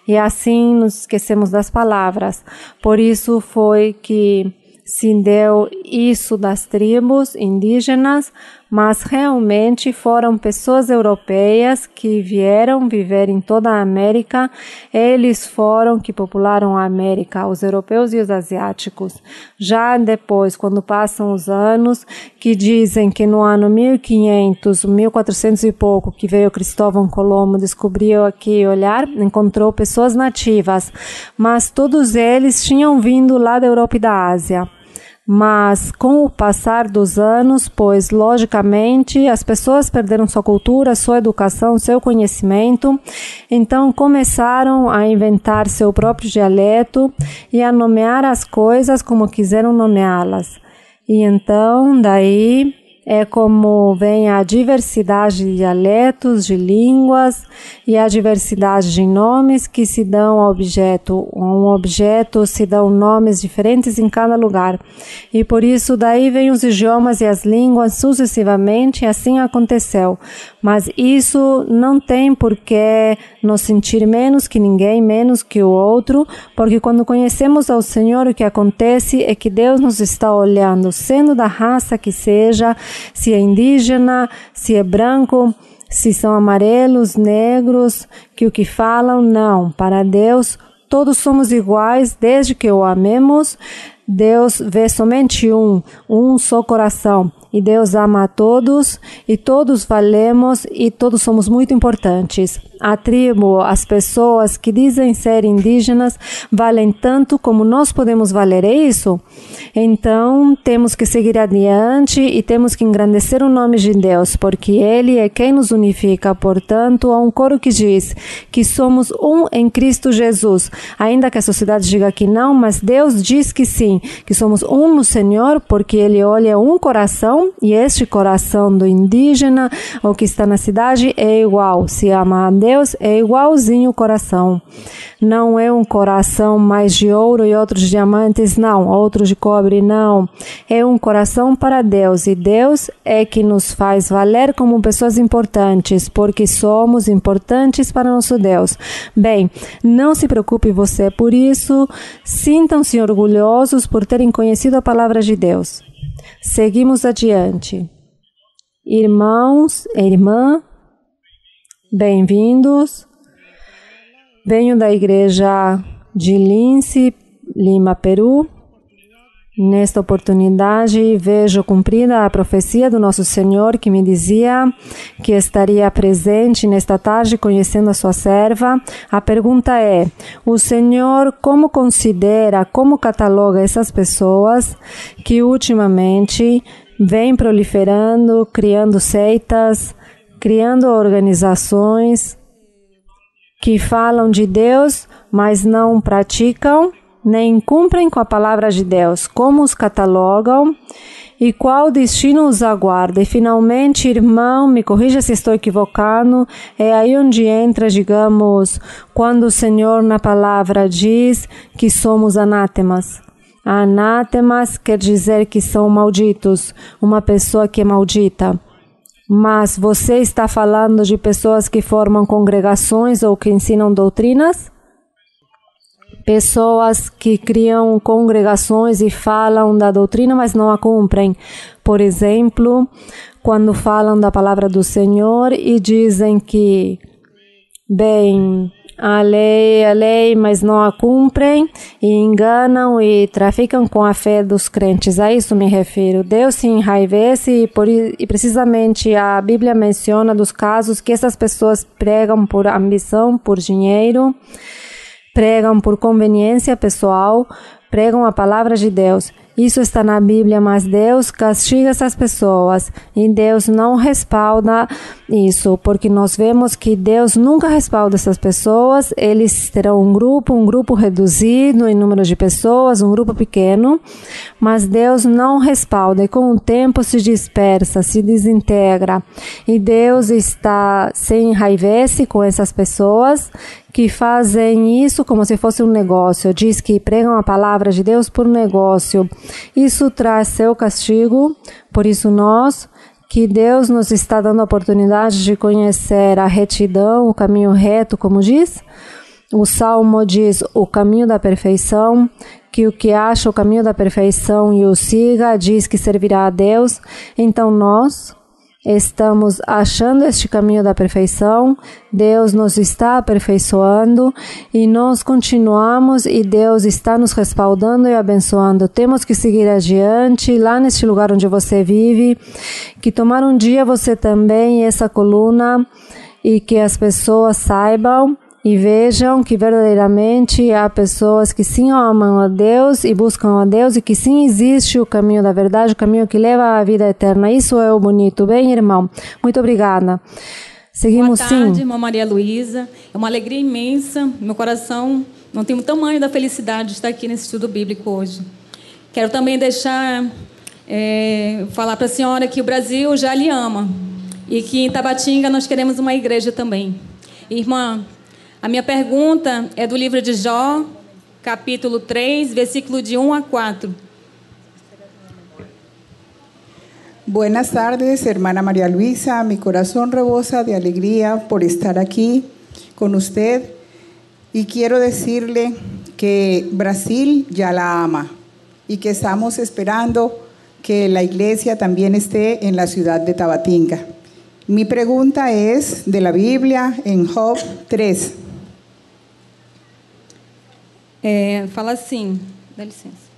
e assim nos esquecemos das palavras. Por isso foi que se deu isso das tribos indígenas, mas realmente foram pessoas europeias que vieram viver em toda a América. Eles foram que popularam a América, os europeus e os asiáticos. Já depois, quando passam os anos, que dizem que no ano 1500, 1400 e pouco, que veio Cristóvão Colombo, descobriu aqui olhar, encontrou pessoas nativas, mas todos eles tinham vindo lá da Europa e da Ásia. Mas com o passar dos anos, pois logicamente as pessoas perderam sua cultura, sua educação, seu conhecimento, então começaram a inventar seu próprio dialeto e a nomear as coisas como quiseram nomeá-las. E então daí é como vem a diversidade de dialetos, de línguas e a diversidade de nomes que se dão ao objeto. Um objeto se dão nomes diferentes em cada lugar. E por isso daí vem os idiomas e as línguas sucessivamente, e assim aconteceu. Mas isso não tem por que nos sentir menos que ninguém, menos que o outro, porque quando conhecemos ao Senhor, o que acontece é que Deus nos está olhando, sendo da raça que seja, se é indígena, se é branco, se são amarelos, negros, que o que falam, não. Para Deus, todos somos iguais, desde que o amemos. Deus vê somente um só coração. E Deus ama a todos, e todos valemos, e todos somos muito importantes. a tribo, as pessoas que dizem ser indígenas, valem tanto como nós podemos valer, é isso? Então, temos que seguir adiante e temos que engrandecer o nome de Deus, porque Ele é quem nos unifica. Portanto, há um coro que diz que somos um em Cristo Jesus. Ainda que a sociedade diga que não, mas Deus diz que sim, que somos um no Senhor, porque Ele olha um coração e este coração do indígena ou que está na cidade é igual. Se ama a Deus, é igualzinho o coração. Não é um coração mais de ouro e outros de diamantes, não. Outros de cobre, não. É um coração para Deus. E Deus é que nos faz valer como pessoas importantes, porque somos importantes para nosso Deus. Bem, não se preocupe você por isso. Sintam-se orgulhosos por terem conhecido a palavra de Deus. Seguimos adiante. Irmãos e irmã, bem-vindos. Venho da igreja de Lince, Lima, Peru. Nesta oportunidade, vejo cumprida a profecia do nosso Senhor que me dizia que estaria presente nesta tarde conhecendo a sua serva. A pergunta é, o Senhor como considera, como cataloga essas pessoas que ultimamente vêm proliferando, criando seitas, criando organizações que falam de Deus, mas não praticam, nem cumprem com a palavra de Deus? Como os catalogam e qual destino os aguarda? E finalmente, irmão, me corrija se estou equivocado, é aí onde entra, digamos, quando o Senhor na palavra diz que somos anátemas. Anátemas quer dizer que são malditos, uma pessoa que é maldita. Mas você está falando de pessoas que formam congregações ou que ensinam doutrinas? Pessoas que criam congregações e falam da doutrina, mas não a cumprem. Por exemplo, quando falam da palavra do Senhor e dizem que, bem, a lei, mas não a cumprem e enganam e traficam com a fé dos crentes. A isso me refiro. Deus se enraivece e precisamente a Bíblia menciona dos casos que essas pessoas pregam por ambição, por dinheiro, pregam por conveniência pessoal, pregam a palavra de Deus. Isso está na Bíblia, mas Deus castiga essas pessoas e Deus não respalda isso, porque nós vemos que Deus nunca respalda essas pessoas. Eles terão um grupo reduzido em número de pessoas, um grupo pequeno, mas Deus não respalda e com o tempo se dispersa, se desintegra e Deus se enraivece com essas pessoas que fazem isso como se fosse um negócio. Diz que pregam a palavra de Deus por negócio. Isso traz seu castigo, por isso que Deus nos está dando a oportunidade de conhecer a retidão, o caminho reto, como diz. O Salmo diz o caminho da perfeição, que o que acha o caminho da perfeição e o siga, diz que servirá a Deus. Então nós estamos achando este caminho da perfeição, Deus nos está aperfeiçoando e nós continuamos e Deus está nos respaldando e abençoando. Temos que seguir adiante, lá neste lugar onde você vive, que tomar um dia você também essa coluna e que as pessoas saibam e vejam que verdadeiramente há pessoas que sim amam a Deus e buscam a Deus e que sim existe o caminho da verdade, o caminho que leva à vida eterna. Isso é o bonito. Bem, irmão? Muito obrigada. Seguimos. Boa tarde, sim. Irmã Maria Luísa. É uma alegria imensa. Meu coração não tem o tamanho da felicidade de estar aqui nesse estudo bíblico hoje. Quero também falar para a senhora que o Brasil já lhe ama e que em Tabatinga nós queremos uma igreja também. Irmã, a minha pergunta é do livro de Jó, capítulo 3, versículo de 1 a 4. Buenas tardes, hermana María Luisa. Mi corazón rebosa de alegría por estar aquí con usted y quiero decirle que Brasil ya la ama y que estamos esperando que la iglesia también esté en la ciudad de Tabatinga. Mi pregunta es de la Biblia en Job 3. Fala assim, dá licença.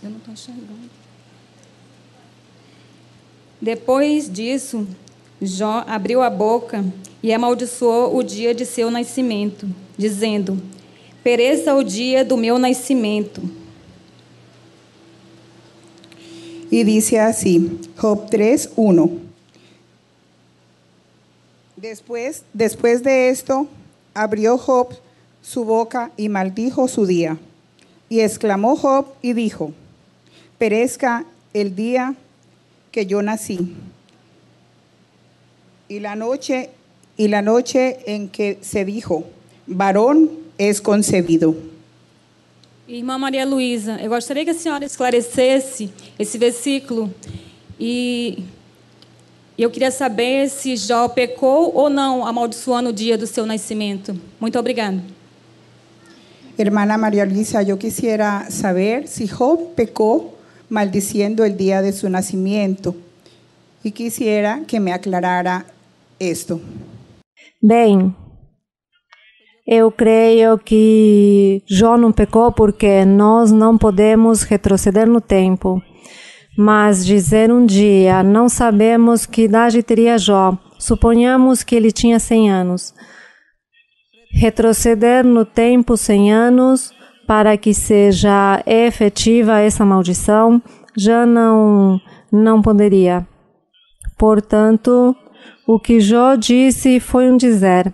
Eu não estou enxergando. Depois disso, Jó abriu a boca e amaldiçoou o dia de seu nascimento, dizendo: pereça o dia do meu nascimento. Y dice así, Job 3:1. Después de esto, abrió Job su boca y maldijo su día. Y exclamó Job y dijo: perezca el día que yo nací, y la noche en que se dijo, varón es concebido. Irmã Maria Luísa, eu gostaria que a senhora esclarecesse esse versículo e eu queria saber se Jó pecou ou não amaldiçoando o dia do seu nascimento. Muito obrigada. Hermana María Luisa, yo quisiera saber si Job pecó maldiciendo el día de su nacimiento y quisiera que me aclarara esto. Bem, eu creio que Jó não pecou porque nós não podemos retroceder no tempo. Mas dizer um dia, não sabemos que idade teria Jó. Suponhamos que ele tinha 100 anos. Retroceder no tempo 100 anos para que seja efetiva essa maldição, já não poderia. Portanto, o que Jó disse foi um dizer,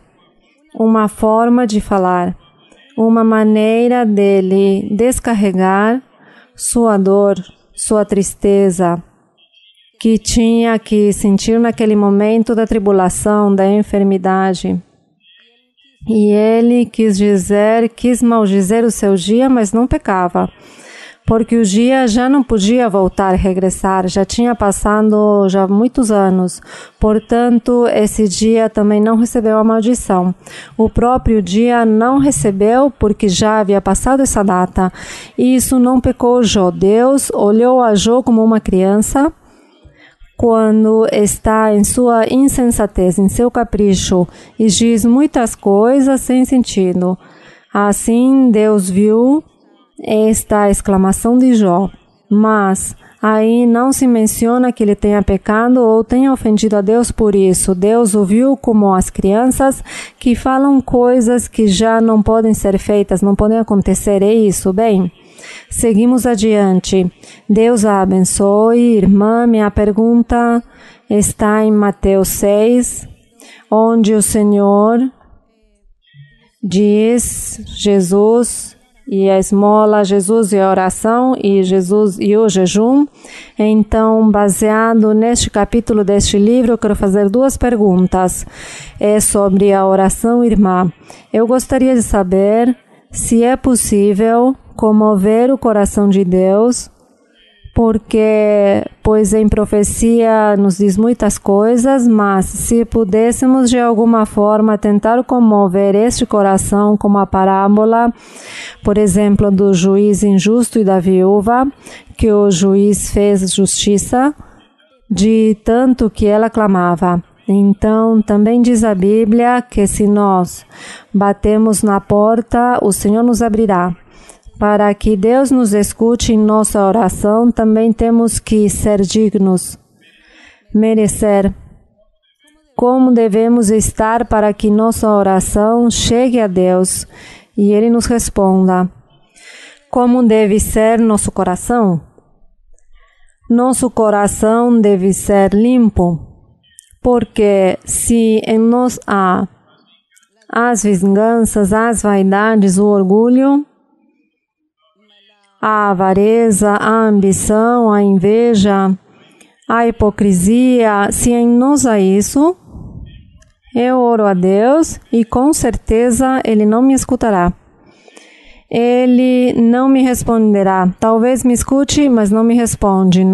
uma forma de falar, uma maneira dele descarregar sua dor, sua tristeza, que tinha que sentir naquele momento da tribulação, da enfermidade. E ele quis maldizer o seu dia, mas não pecava, porque o dia já não podia voltar, regressar, já tinha passado já muitos anos. Portanto, esse dia também não recebeu a maldição. O próprio dia não recebeu, porque já havia passado essa data. E isso não pecou Jó. Deus olhou a Jó como uma criança, quando está em sua insensatez, em seu capricho, e diz muitas coisas sem sentido. Assim, Deus viu esta exclamação de Jó, mas aí não se menciona que ele tenha pecado ou tenha ofendido a Deus por isso. Deus o viu como as crianças que falam coisas que já não podem ser feitas, não podem acontecer, é isso, bem? Seguimos adiante. Deus a abençoe. Irmã, minha pergunta está em Mateus 6, onde o Senhor diz, Jesus e a esmola, Jesus e a oração, e Jesus e o jejum. Então, baseado neste capítulo deste livro, eu quero fazer duas perguntas. É sobre a oração, irmã. Eu gostaria de saber se é possível comover o coração de Deus, porque, pois em profecia nos diz muitas coisas, mas se pudéssemos de alguma forma tentar comover este coração, como a parábola, por exemplo, do juiz injusto e da viúva, que o juiz fez justiça, de tanto que ela clamava. Então, também diz a Bíblia que se nós batemos na porta, o Senhor nos abrirá. Para que Deus nos escute em nossa oração, também temos que ser dignos, merecer. Como devemos estar para que nossa oração chegue a Deus e Ele nos responda? Como deve ser nosso coração? Nosso coração deve ser limpo, porque se em nós há as vinganças, as vaidades, o orgulho, a avareza, a ambição, a inveja, a hipocrisia, se em nós há isso, eu oro a Deus e com certeza Ele não me escutará. Ele não me responderá. Talvez me escute, mas não me responde.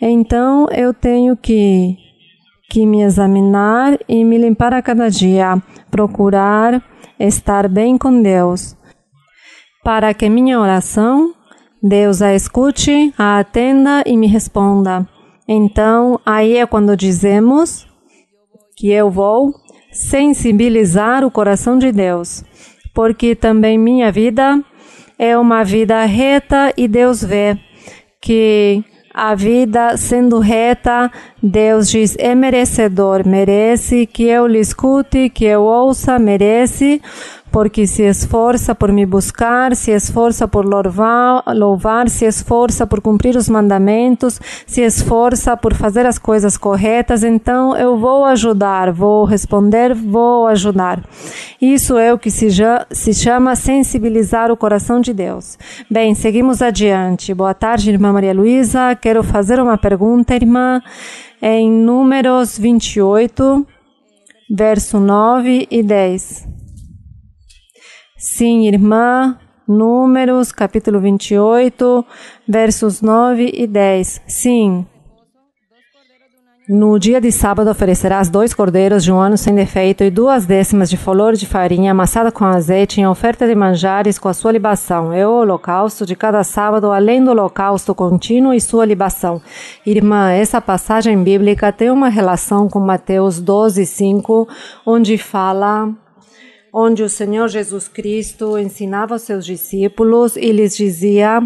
Então, eu tenho que me examinar e me limpar a cada dia, procurar estar bem com Deus, para que minha oração, Deus a escute, a atenda e me responda. Então, aí é quando dizemos que eu vou sensibilizar o coração de Deus, porque também minha vida é uma vida reta e Deus vê que a vida sendo reta, Deus diz, é merecedor, merece que eu lhe escute, que eu ouça, merece, porque se esforça por me buscar, se esforça por louvar, se esforça por cumprir os mandamentos, se esforça por fazer as coisas corretas, então eu vou ajudar, vou responder, vou ajudar. Isso é o que se chama sensibilizar o coração de Deus. Bem, seguimos adiante. Boa tarde, irmã Maria Luísa. Quero fazer uma pergunta, irmã. Em Números 28, verso 9 e 10. Sim, irmã, Números, capítulo 28, versos 9 e 10. Sim. No dia de sábado oferecerás 2 cordeiros de 1 ano sem defeito e 2 décimas de flor de farinha amassada com azeite em oferta de manjares com a sua libação. É o holocausto de cada sábado, além do holocausto contínuo e sua libação. Irmã, essa passagem bíblica tem uma relação com Mateus 12:5, onde o Senhor Jesus Cristo ensinava aos seus discípulos e lhes dizia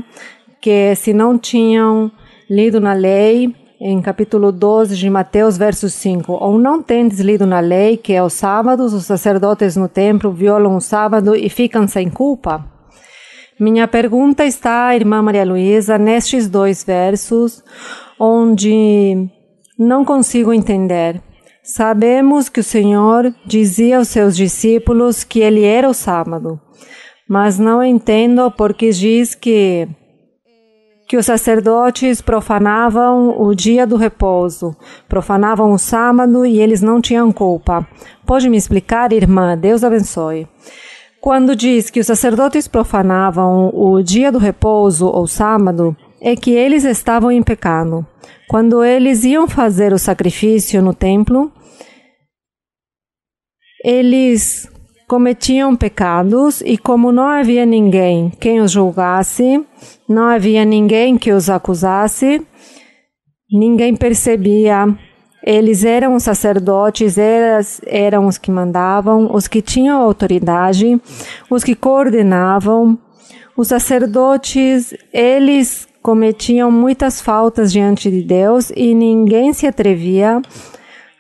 que se não tinham lido na lei, em capítulo 12 de Mateus, verso 5, ou não tendes lido na lei que aos sábados os sacerdotes no templo violam o sábado e ficam sem culpa? Minha pergunta está, irmã Maria Luísa, nestes 2 versos, onde não consigo entender. Sabemos que o Senhor dizia aos seus discípulos que ele era o sábado, mas não entendo porque diz que os sacerdotes profanavam o dia do repouso, profanavam o sábado e eles não tinham culpa. Pode me explicar, irmã? Deus abençoe. Quando diz que os sacerdotes profanavam o dia do repouso ou sábado, é que eles estavam em pecado. Quando eles iam fazer o sacrifício no templo, eles cometiam pecados e como não havia ninguém quem os julgasse, não havia ninguém que os acusasse, ninguém percebia. Eles eram os sacerdotes, eram os que mandavam, os que tinham autoridade, os que coordenavam. Os sacerdotes, eles cometiam muitas faltas diante de Deus e ninguém se atrevia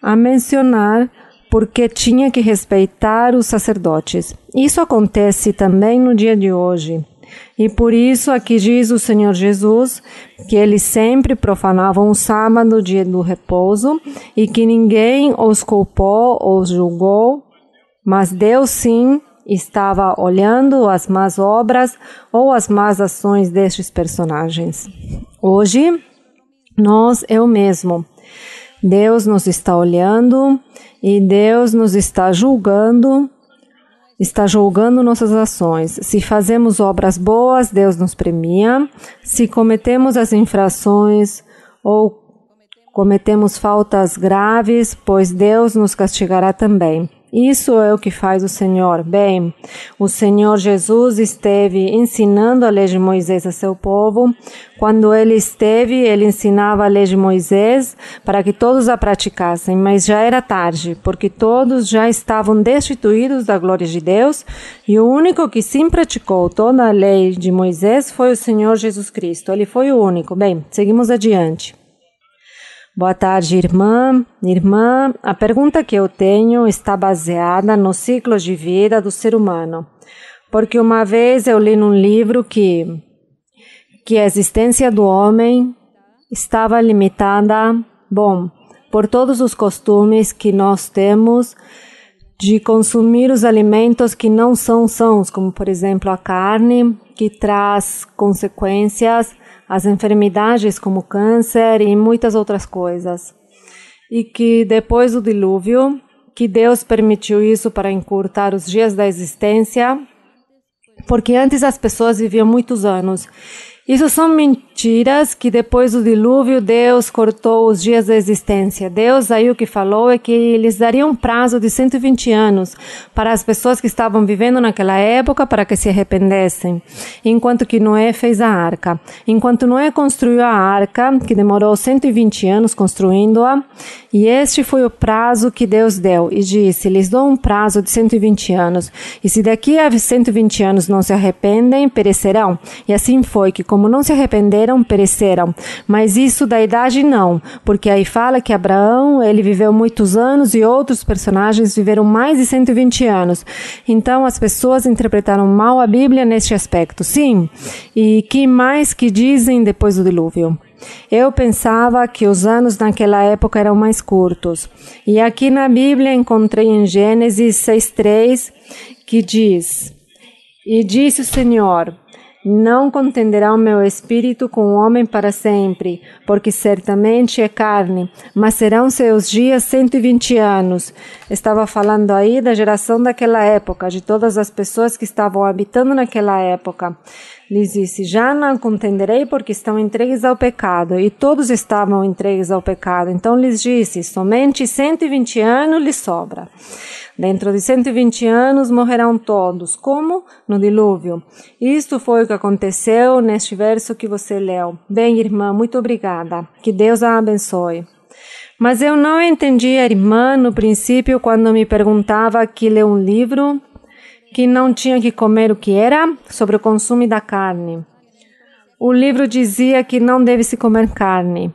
a mencionar porque tinha que respeitar os sacerdotes. Isso acontece também no dia de hoje. E por isso aqui diz o Senhor Jesus que eles sempre profanavam o sábado, dia do repouso, e que ninguém os culpou ou os julgou, mas Deus sim estava olhando as más obras ou as más ações destes personagens. Hoje, nós é o mesmo. Deus nos está olhando e Deus nos está julgando nossas ações. Se fazemos obras boas, Deus nos premia. Se cometemos as infrações ou cometemos faltas graves, pois Deus nos castigará também. Isso é o que faz o Senhor. Bem, o Senhor Jesus esteve ensinando a lei de Moisés a seu povo. Quando ele ensinava a lei de Moisés para que todos a praticassem, mas já era tarde, porque todos já estavam destituídos da glória de Deus, e o único que sim praticou toda a lei de Moisés foi o Senhor Jesus Cristo. Ele foi o único. Bem, seguimos adiante. Boa tarde, irmã. Irmã, a pergunta que eu tenho está baseada no ciclo de vida do ser humano. Porque uma vez eu li num livro que a existência do homem estava limitada, por todos os costumes que nós temos de consumir os alimentos que não são sãos, como por exemplo a carne, que traz consequências, as enfermidades como câncer e muitas outras coisas. E que depois do dilúvio, que Deus permitiu isso para encurtar os dias da existência, porque antes as pessoas viviam muitos anos. Isso são mentiras que depois do dilúvio Deus cortou os dias da existência. Deus aí o que falou é que eles dariam um prazo de 120 anos para as pessoas que estavam vivendo naquela época para que se arrependessem. Enquanto que Noé fez a arca. Enquanto Noé construiu a arca, que demorou 120 anos construindo-a, e este foi o prazo que Deus deu. E disse, lhes dou um prazo de 120 anos. E se daqui a 120 anos não se arrependem, perecerão. E assim foi que como não se arrependeram, pereceram. Mas isso da idade não, porque aí fala que Abraão, ele viveu muitos anos e outros personagens viveram mais de 120 anos. Então as pessoas interpretaram mal a Bíblia neste aspecto. Sim, e que mais que dizem depois do dilúvio? Eu pensava que os anos naquela época eram mais curtos. E aqui na Bíblia encontrei em Gênesis 6:3 que diz: E disse o Senhor, não contenderá o meu espírito com o homem para sempre, porque certamente é carne, mas serão seus dias 120 anos. Estava falando aí da geração daquela época, de todas as pessoas que estavam habitando naquela época. Lhes disse, já não contenderei porque estão entregues ao pecado, e todos estavam entregues ao pecado. Então lhes disse, somente 120 anos lhes sobra. Dentro de 120 anos morrerão todos, como no dilúvio. Isto foi o que aconteceu neste verso que você leu. Bem, irmã, muito obrigada. Que Deus a abençoe. Mas eu não entendi a irmã no princípio quando me perguntava que leu um livro que não tinha que comer o que era sobre o consumo da carne. O livro dizia que não deve-se comer carne,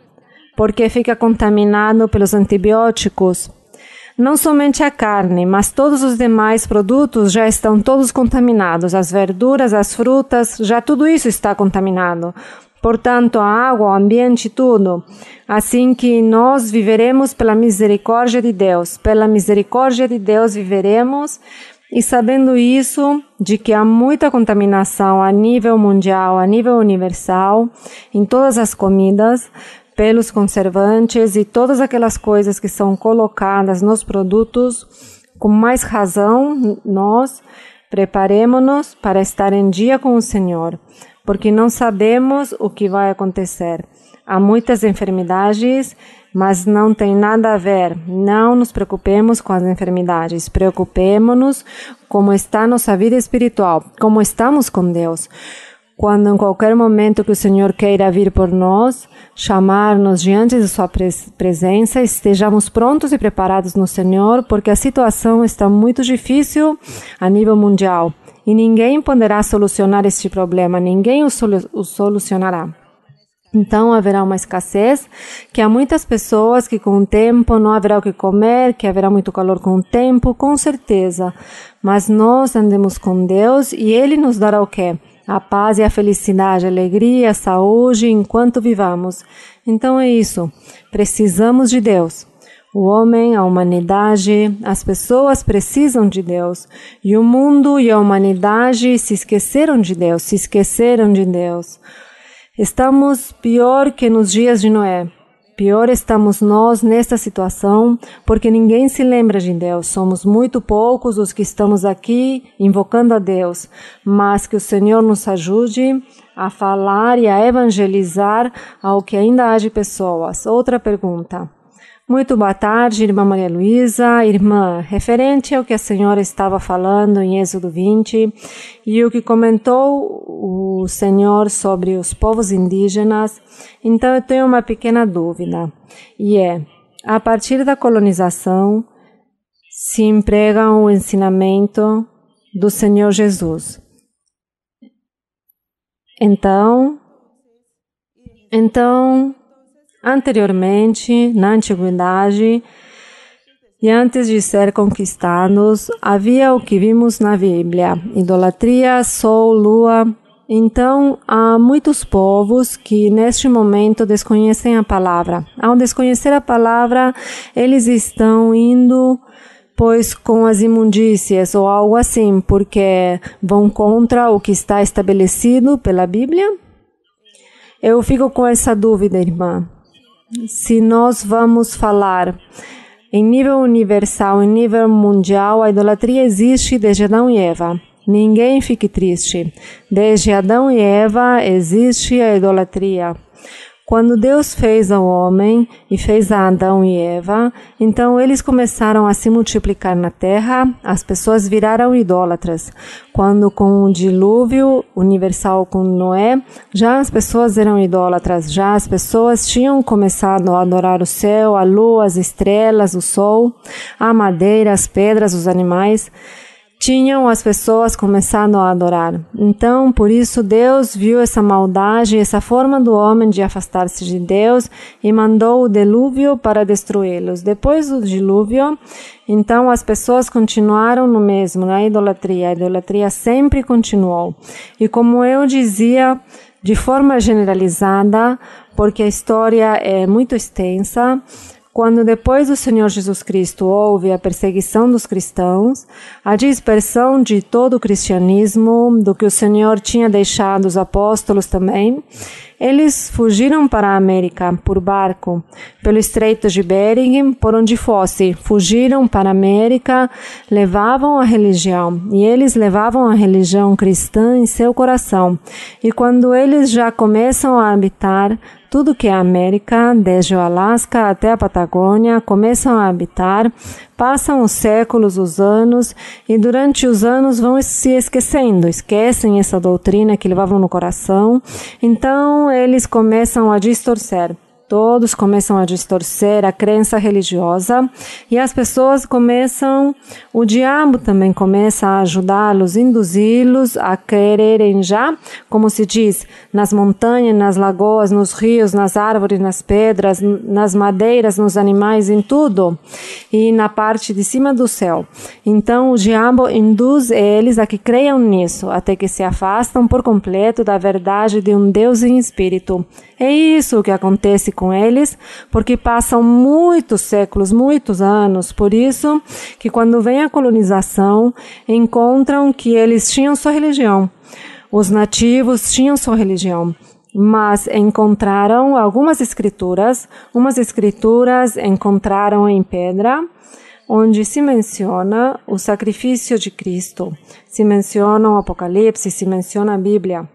porque fica contaminado pelos antibióticos. Não somente a carne, mas todos os demais produtos já estão todos contaminados. As verduras, as frutas, já tudo isso está contaminado. Portanto, a água, o ambiente, tudo. Assim que nós viveremos pela misericórdia de Deus. Pela misericórdia de Deus viveremos. E sabendo isso, de que há muita contaminação a nível mundial, a nível universal, em todas as comidas, pelos conservantes e todas aquelas coisas que são colocadas nos produtos, com mais razão, nós preparemos-nos para estar em dia com o Senhor, porque não sabemos o que vai acontecer. Há muitas enfermidades, mas não tem nada a ver. Não nos preocupemos com as enfermidades. Preocupemos-nos como está nossa vida espiritual, como estamos com Deus. Quando em qualquer momento que o Senhor queira vir por nós, chamar-nos diante de sua presença, estejamos prontos e preparados no Senhor, porque a situação está muito difícil a nível mundial. E ninguém poderá solucionar este problema, ninguém o solucionará. Então haverá uma escassez, que há muitas pessoas que com o tempo não haverá o que comer, que haverá muito calor com o tempo, com certeza. Mas nós andemos com Deus e Ele nos dará o quê? A paz e a felicidade, a alegria, a saúde, enquanto vivamos. Então é isso, precisamos de Deus. O homem, a humanidade, as pessoas precisam de Deus. E o mundo e a humanidade se esqueceram de Deus, se esqueceram de Deus. Estamos pior que nos dias de Noé. Pior estamos nós nesta situação, porque ninguém se lembra de Deus. Somos muito poucos os que estamos aqui invocando a Deus. Mas que o Senhor nos ajude a falar e a evangelizar ao que ainda há de pessoas. Outra pergunta. Muito boa tarde, irmã Maria Luísa. Irmã, referente ao que a senhora estava falando em Êxodo 20 e o que comentou o Senhor sobre os povos indígenas, então eu tenho uma pequena dúvida. E a partir da colonização, se emprega o ensinamento do Senhor Jesus. Então, anteriormente, na antiguidade, e antes de ser conquistados, havia o que vimos na Bíblia, idolatria, sol, lua. Então, há muitos povos que neste momento desconhecem a palavra. Ao desconhecer a palavra, eles estão indo, pois, com as imundícias ou algo assim, porque vão contra o que está estabelecido pela Bíblia. Eu fico com essa dúvida, irmã. Se nós vamos falar em nível universal, em nível mundial, a idolatria existe desde Adão e Eva. Ninguém fique triste. Desde Adão e Eva existe a idolatria. Quando Deus fez ao homem e fez a Adão e Eva, então eles começaram a se multiplicar na terra, as pessoas viraram idólatras. Quando com o dilúvio universal com Noé, já as pessoas eram idólatras, já as pessoas tinham começado a adorar o céu, a lua, as estrelas, o sol, a madeira, as pedras, os animais. tinham as pessoas começando a adorar. Então, por isso, Deus viu essa maldade, essa forma do homem de afastar-se de Deus e mandou o dilúvio para destruí-los. Depois do dilúvio, então as pessoas continuaram no mesmo, na idolatria. A idolatria sempre continuou. E como eu dizia, de forma generalizada, porque a história é muito extensa, quando depois do Senhor Jesus Cristo houve a perseguição dos cristãos, a dispersão de todo o cristianismo, do que o Senhor tinha deixado os apóstolos também, eles fugiram para a América por barco, pelo Estreito de Bering, por onde fosse. Fugiram para a América, levavam a religião, e eles levavam a religião cristã em seu coração. E quando eles já começam a habitar tudo que é a América, desde o Alasca até a Patagônia, começam a habitar, passam os séculos, os anos, e durante os anos vão se esquecendo, esquecem essa doutrina que levavam no coração, então eles começam a distorcer. Todos começam a distorcer a crença religiosa e as pessoas começam, o diabo também começa a ajudá-los, induzi-los a quererem já, como se diz, nas montanhas, nas lagoas, nos rios, nas árvores, nas pedras, nas madeiras, nos animais, em tudo, e na parte de cima do céu. Então o diabo induz eles a que creiam nisso, até que se afastam por completo da verdade de um Deus em espírito. É isso que acontece com eles, porque passam muitos séculos, muitos anos. Por isso que quando vem a colonização, encontram que eles tinham sua religião. Os nativos tinham sua religião, mas encontraram algumas escrituras. Umas escrituras encontraram em pedra, onde se menciona o sacrifício de Cristo, se menciona o Apocalipse, se menciona a Bíblia,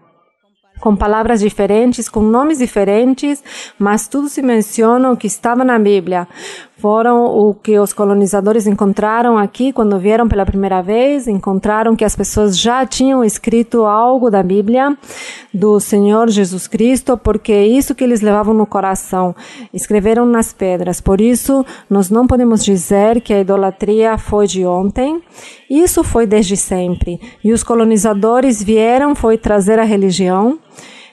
com palavras diferentes, com nomes diferentes, mas tudo se menciona o que estava na Bíblia. Foram o que os colonizadores encontraram aqui quando vieram pela primeira vez, encontraram que as pessoas já tinham escrito algo da Bíblia, do Senhor Jesus Cristo, porque é isso que eles levavam no coração, escreveram nas pedras. Por isso, nós não podemos dizer que a idolatria foi de ontem, isso foi desde sempre. E os colonizadores vieram, foi trazer a religião.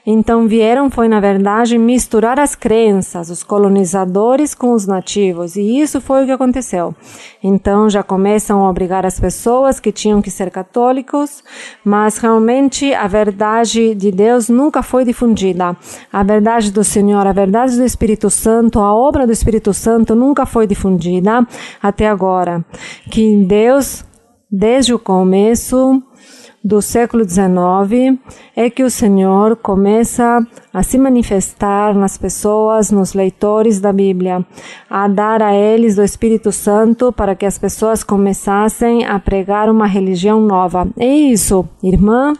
Então vieram, foi na verdade, misturar as crenças, os colonizadores com os nativos, e isso foi o que aconteceu. Então já começam a obrigar as pessoas que tinham que ser católicos, mas realmente a verdade de Deus nunca foi difundida. A verdade do Senhor, a verdade do Espírito Santo, a obra do Espírito Santo nunca foi difundida até agora. Que Deus, desde o começo do século XIX, é que o Senhor começa a se manifestar nas pessoas, nos leitores da Bíblia, a dar a eles do Espírito Santo para que as pessoas começassem a pregar uma religião nova. É isso, irmã.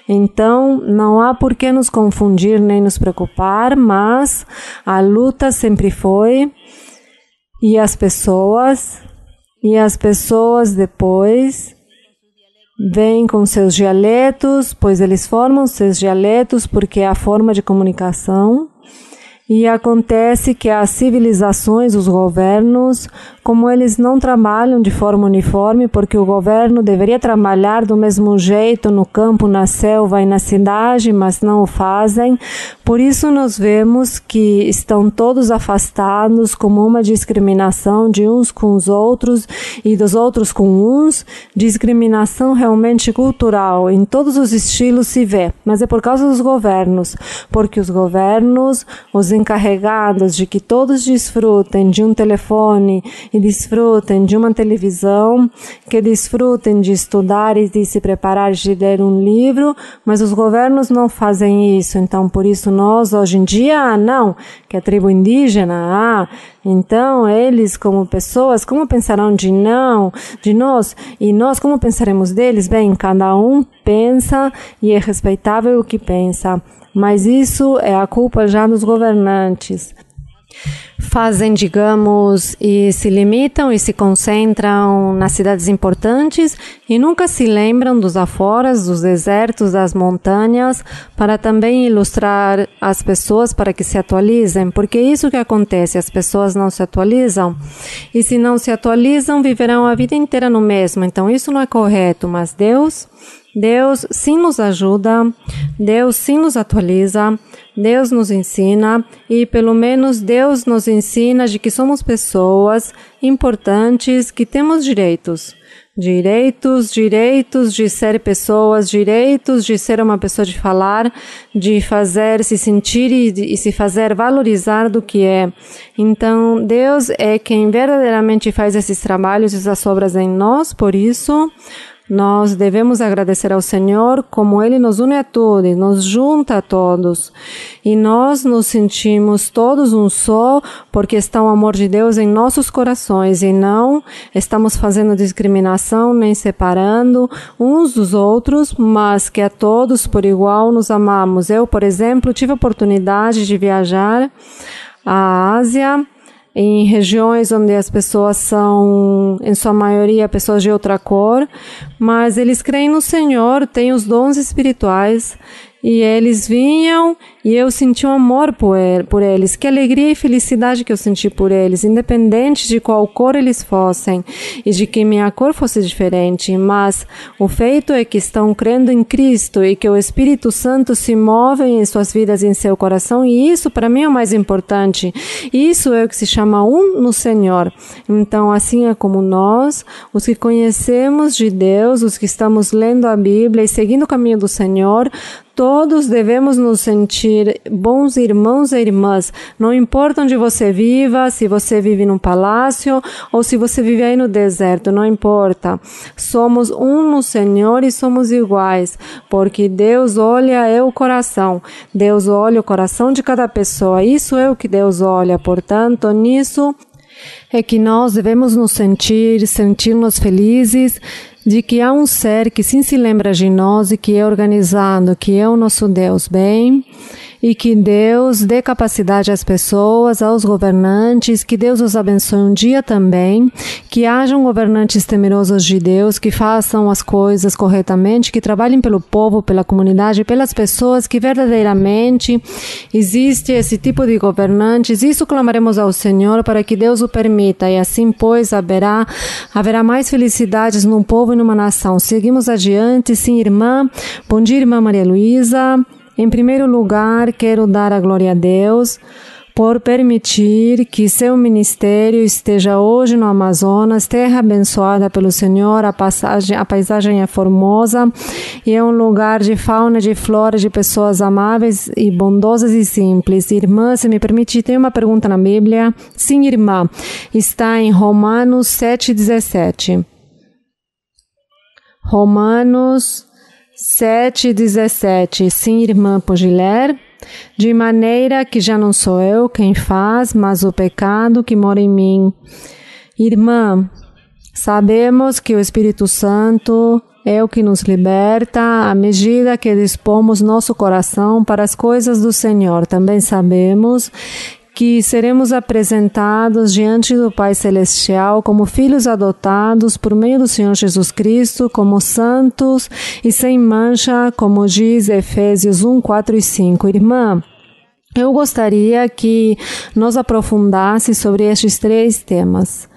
Então, não há por que nos confundir nem nos preocupar, mas a luta sempre foi, e as pessoas depois vêm com seus dialetos, pois eles formam seus dialetos porque é a forma de comunicação. E acontece que as civilizações, os governos, como eles não trabalham de forma uniforme, porque o governo deveria trabalhar do mesmo jeito no campo, na selva e na cidade, mas não o fazem. Por isso nós vemos que estão todos afastados, como uma discriminação de uns com os outros e dos outros com uns, discriminação realmente cultural, em todos os estilos se vê, mas é por causa dos governos, porque os governos, os encarregados de que todos desfrutem de um telefone e desfrutem de uma televisão, que desfrutem de estudar e de se preparar de ler um livro, mas os governos não fazem isso. Então, por isso nós, hoje em dia, não, que a tribo indígena, então eles como pessoas, como pensarão de nós, e nós como pensaremos deles? Bem, cada um pensa e é respeitável o que pensa. Mas isso é a culpa já dos governantes. fazem, digamos, e se limitam e se concentram nas cidades importantes e nunca se lembram dos aforas, dos desertos, das montanhas, para também ilustrar as pessoas para que se atualizem, porque é isso que acontece, as pessoas não se atualizam e se não se atualizam, viverão a vida inteira no mesmo, então isso não é correto, mas Deus sim nos ajuda, Deus sim nos atualiza, Deus nos ensina e pelo menos Deus nos ensina de que somos pessoas importantes, que temos direitos de ser pessoas, direitos de ser uma pessoa, de falar, de fazer, se sentir e se fazer valorizar do que é. Então, Deus é quem verdadeiramente faz esses trabalhos, essas obras em nós, por isso nós devemos agradecer ao Senhor como Ele nos une a todos, nos junta a todos. E nós nos sentimos todos um só, porque está o amor de Deus em nossos corações e não estamos fazendo discriminação nem separando uns dos outros, mas que a todos por igual nos amamos. Eu, por exemplo, tive a oportunidade de viajar à Ásia, em regiões onde as pessoas são, em sua maioria, pessoas de outra cor, mas eles creem no Senhor, têm os dons espirituais, e eles vinham e eu senti um amor por eles, que alegria e felicidade que eu senti por eles, independente de qual cor eles fossem e de que minha cor fosse diferente, mas o feito é que estão crendo em Cristo e que o Espírito Santo se move em suas vidas e em seu coração, e isso para mim é o mais importante, isso é o que se chama um no Senhor. Então assim é como nós, os que conhecemos de Deus, os que estamos lendo a Bíblia e seguindo o caminho do Senhor, todos devemos nos sentir bons irmãos e irmãs, não importa onde você viva, se você vive num palácio ou se você vive aí no deserto, não importa. Somos um no Senhor e somos iguais, porque Deus olha o coração, Deus olha o coração de cada pessoa, isso é o que Deus olha, portanto, nisso é que nós devemos nos sentir-nos felizes, de que há um ser que sim se lembra de nós e que é organizado, que é o nosso Deus, bem? E que Deus dê capacidade às pessoas, aos governantes, que Deus os abençoe um dia também, que hajam governantes temerosos de Deus, que façam as coisas corretamente, que trabalhem pelo povo, pela comunidade, pelas pessoas, que verdadeiramente existe esse tipo de governantes. Isso clamaremos ao Senhor para que Deus o permita, e assim, pois, haverá mais felicidades num povo e numa nação. Seguimos adiante, sim, irmã. Bom dia, irmã Maria Luísa. Em primeiro lugar, quero dar a glória a Deus por permitir que seu ministério esteja hoje no Amazonas, terra abençoada pelo Senhor, a paisagem é formosa e é um lugar de fauna, de flora, de pessoas amáveis e bondosas e simples. Irmã, se me permite, tem uma pergunta na Bíblia? Sim, irmã. Está em Romanos 7:17. Romanos 7:17. Sim, irmã, pode ler? De maneira que já não sou eu quem faz, mas o pecado que mora em mim. Irmã, sabemos que o Espírito Santo é o que nos liberta à medida que dispomos nosso coração para as coisas do Senhor. Também sabemos que seremos apresentados diante do Pai Celestial como filhos adotados por meio do Senhor Jesus Cristo, como santos e sem mancha, como diz Efésios 1, 4 e 5. Irmã, eu gostaria que nos aprofundasse sobre estes 3 temas.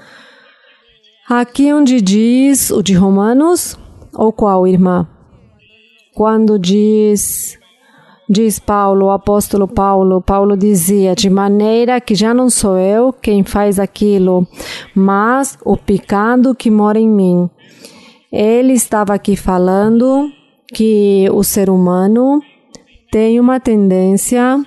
Aqui onde diz o de Romanos, ou qual, irmã? Quando diz Paulo, o apóstolo Paulo dizia, de maneira que já não sou eu quem faz aquilo, mas o pecado que mora em mim. Ele estava aqui falando que o ser humano tem uma tendência,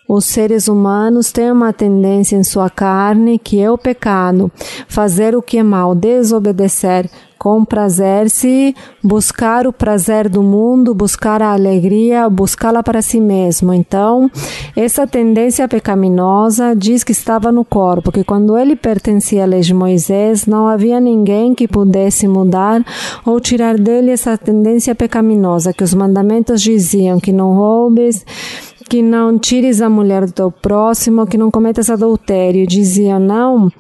os seres humanos têm uma tendência em sua carne, que é o pecado, fazer o que é mal, desobedecer, comprazer-se, buscar o prazer do mundo, buscar a alegria, buscá-la para si mesmo. Então, essa tendência pecaminosa diz que estava no corpo, que quando ele pertencia à lei de Moisés, não havia ninguém que pudesse mudar ou tirar dele essa tendência pecaminosa, que os mandamentos diziam que não roubes, que não tires a mulher do teu próximo, que não cometas adultério. Diziam, não,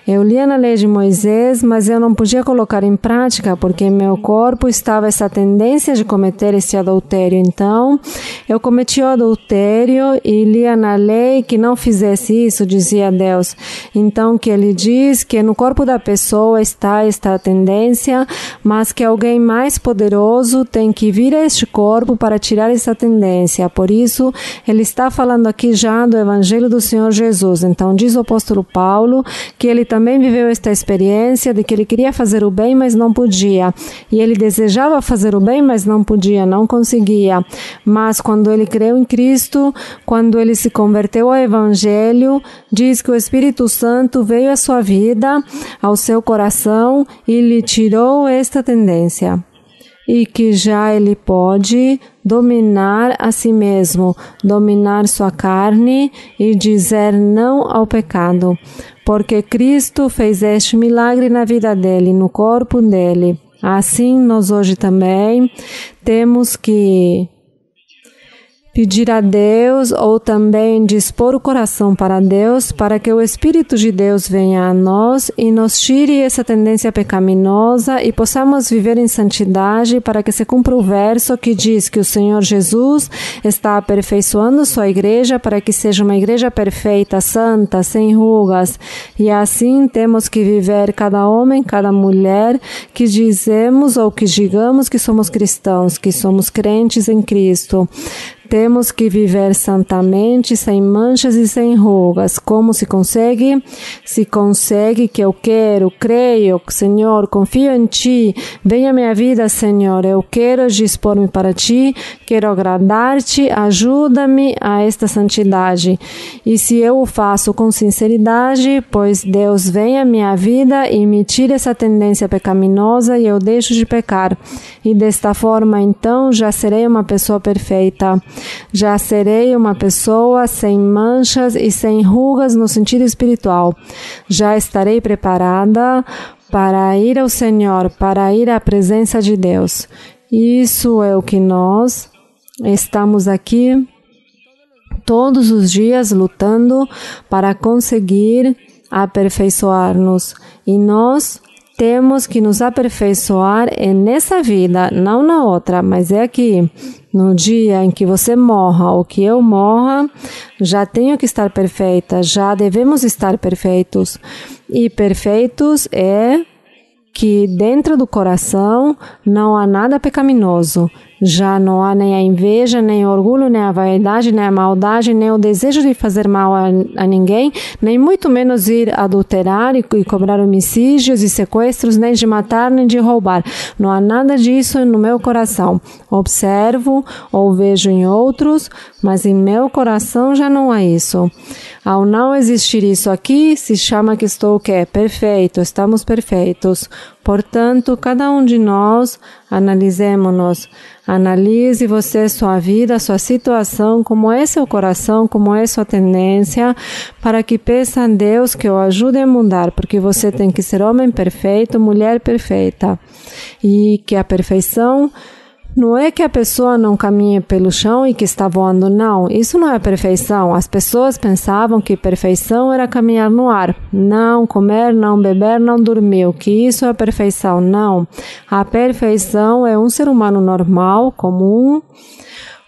eu lia na lei de Moisés, mas eu não podia colocar em prática, porque em meu corpo estava essa tendência de cometer esse adultério. Então, eu cometi o adultério e lia na lei que não fizesse isso, dizia Deus. Então, que ele diz que no corpo da pessoa está esta tendência, mas que alguém mais poderoso tem que vir a este corpo para tirar essa tendência. Por isso, ele está falando aqui já do Evangelho do Senhor Jesus. Então, diz o apóstolo Paulo que ele também viveu esta experiência de que ele queria fazer o bem, mas não podia. E ele desejava fazer o bem, mas não podia, não conseguia. Mas quando ele creu em Cristo, quando ele se converteu ao Evangelho, diz que o Espírito Santo veio à sua vida, ao seu coração e lhe tirou esta tendência. E que já ele pode dominar a si mesmo, dominar sua carne e dizer não ao pecado. Porque Cristo fez este milagre na vida dele, no corpo dele. Assim, nós hoje também temos que pedir a Deus ou também dispor o coração para Deus, para que o Espírito de Deus venha a nós e nos tire essa tendência pecaminosa e possamos viver em santidade, para que se cumpra o verso que diz que o Senhor Jesus está aperfeiçoando sua igreja para que seja uma igreja perfeita, santa, sem rugas. E assim temos que viver cada homem, cada mulher que dizemos ou que digamos que somos cristãos, que somos crentes em Cristo. Temos que viver santamente, sem manchas e sem rugas. Como se consegue? Se consegue que eu quero, creio, Senhor, confio em Ti, venha a minha vida, Senhor, eu quero dispor-me para Ti, quero agradar-Te, ajuda-me a esta santidade. E se eu o faço com sinceridade, pois Deus vem à minha vida e me tira essa tendência pecaminosa e eu deixo de pecar. E desta forma, então, já serei uma pessoa perfeita. Já serei uma pessoa sem manchas e sem rugas no sentido espiritual. Já estarei preparada para ir ao Senhor, para ir à presença de Deus. Isso é o que nós estamos aqui todos os dias lutando para conseguir aperfeiçoar-nos. E nós temos que nos aperfeiçoar nessa vida, não na outra, mas é aqui. No dia em que você morra ou que eu morra, já tenho que estar perfeita, já devemos estar perfeitos. E perfeitos é que dentro do coração não há nada pecaminoso. Já não há nem a inveja, nem o orgulho, nem a vaidade, nem a maldade, nem o desejo de fazer mal a ninguém, nem muito menos ir adulterar e cobrar homicídios e sequestros, nem de matar, nem de roubar. Não há nada disso no meu coração. Observo ou vejo em outros, mas em meu coração já não há isso. Ao não existir isso aqui, se chama que estou o quê? Perfeito, estamos perfeitos. Portanto, cada um de nós, analisemos-nos. Analise você sua vida, sua situação, como é seu coração, como é sua tendência, para que peça a Deus que o ajude a mudar, porque você tem que ser homem perfeito, mulher perfeita. E que a perfeição não é que a pessoa não caminhe pelo chão e que está voando, não. Isso não é perfeição. As pessoas pensavam que perfeição era caminhar no ar. Não comer, não beber, não dormir. Que isso é perfeição. Não. A perfeição é um ser humano normal, comum.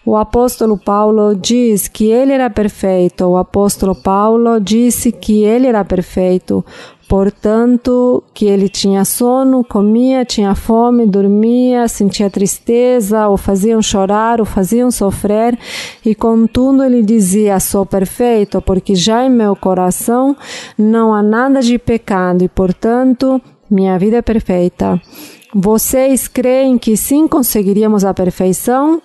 O apóstolo Paulo diz que ele era perfeito. O apóstolo Paulo disse que ele era perfeito. Portanto, que ele tinha sono, comia, tinha fome, dormia, sentia tristeza, o faziam chorar, o faziam sofrer, e contudo ele dizia, sou perfeito, porque já em meu coração não há nada de pecado, e portanto, minha vida é perfeita. Vocês creem que sim conseguiríamos a perfeição?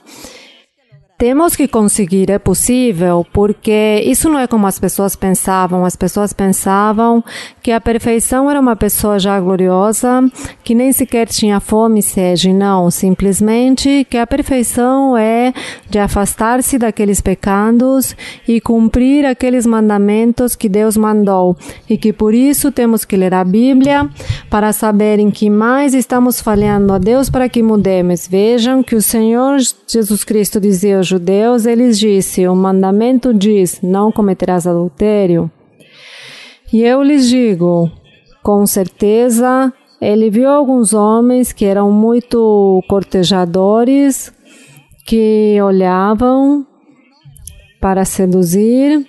Temos que conseguir, é possível, porque isso não é como as pessoas pensavam. As pessoas pensavam que a perfeição era uma pessoa já gloriosa, que nem sequer tinha fome e sede. Não, simplesmente que a perfeição é de afastar-se daqueles pecados e cumprir aqueles mandamentos que Deus mandou. E que por isso temos que ler a Bíblia, para saber em que mais estamos falhando a Deus para que mudemos. Vejam que o Senhor Jesus Cristo dizia aos judeus, ele disse, o mandamento diz, não cometerás adultério. E eu lhes digo, com certeza, ele viu alguns homens que eram muito cortejadores, que olhavam para seduzir,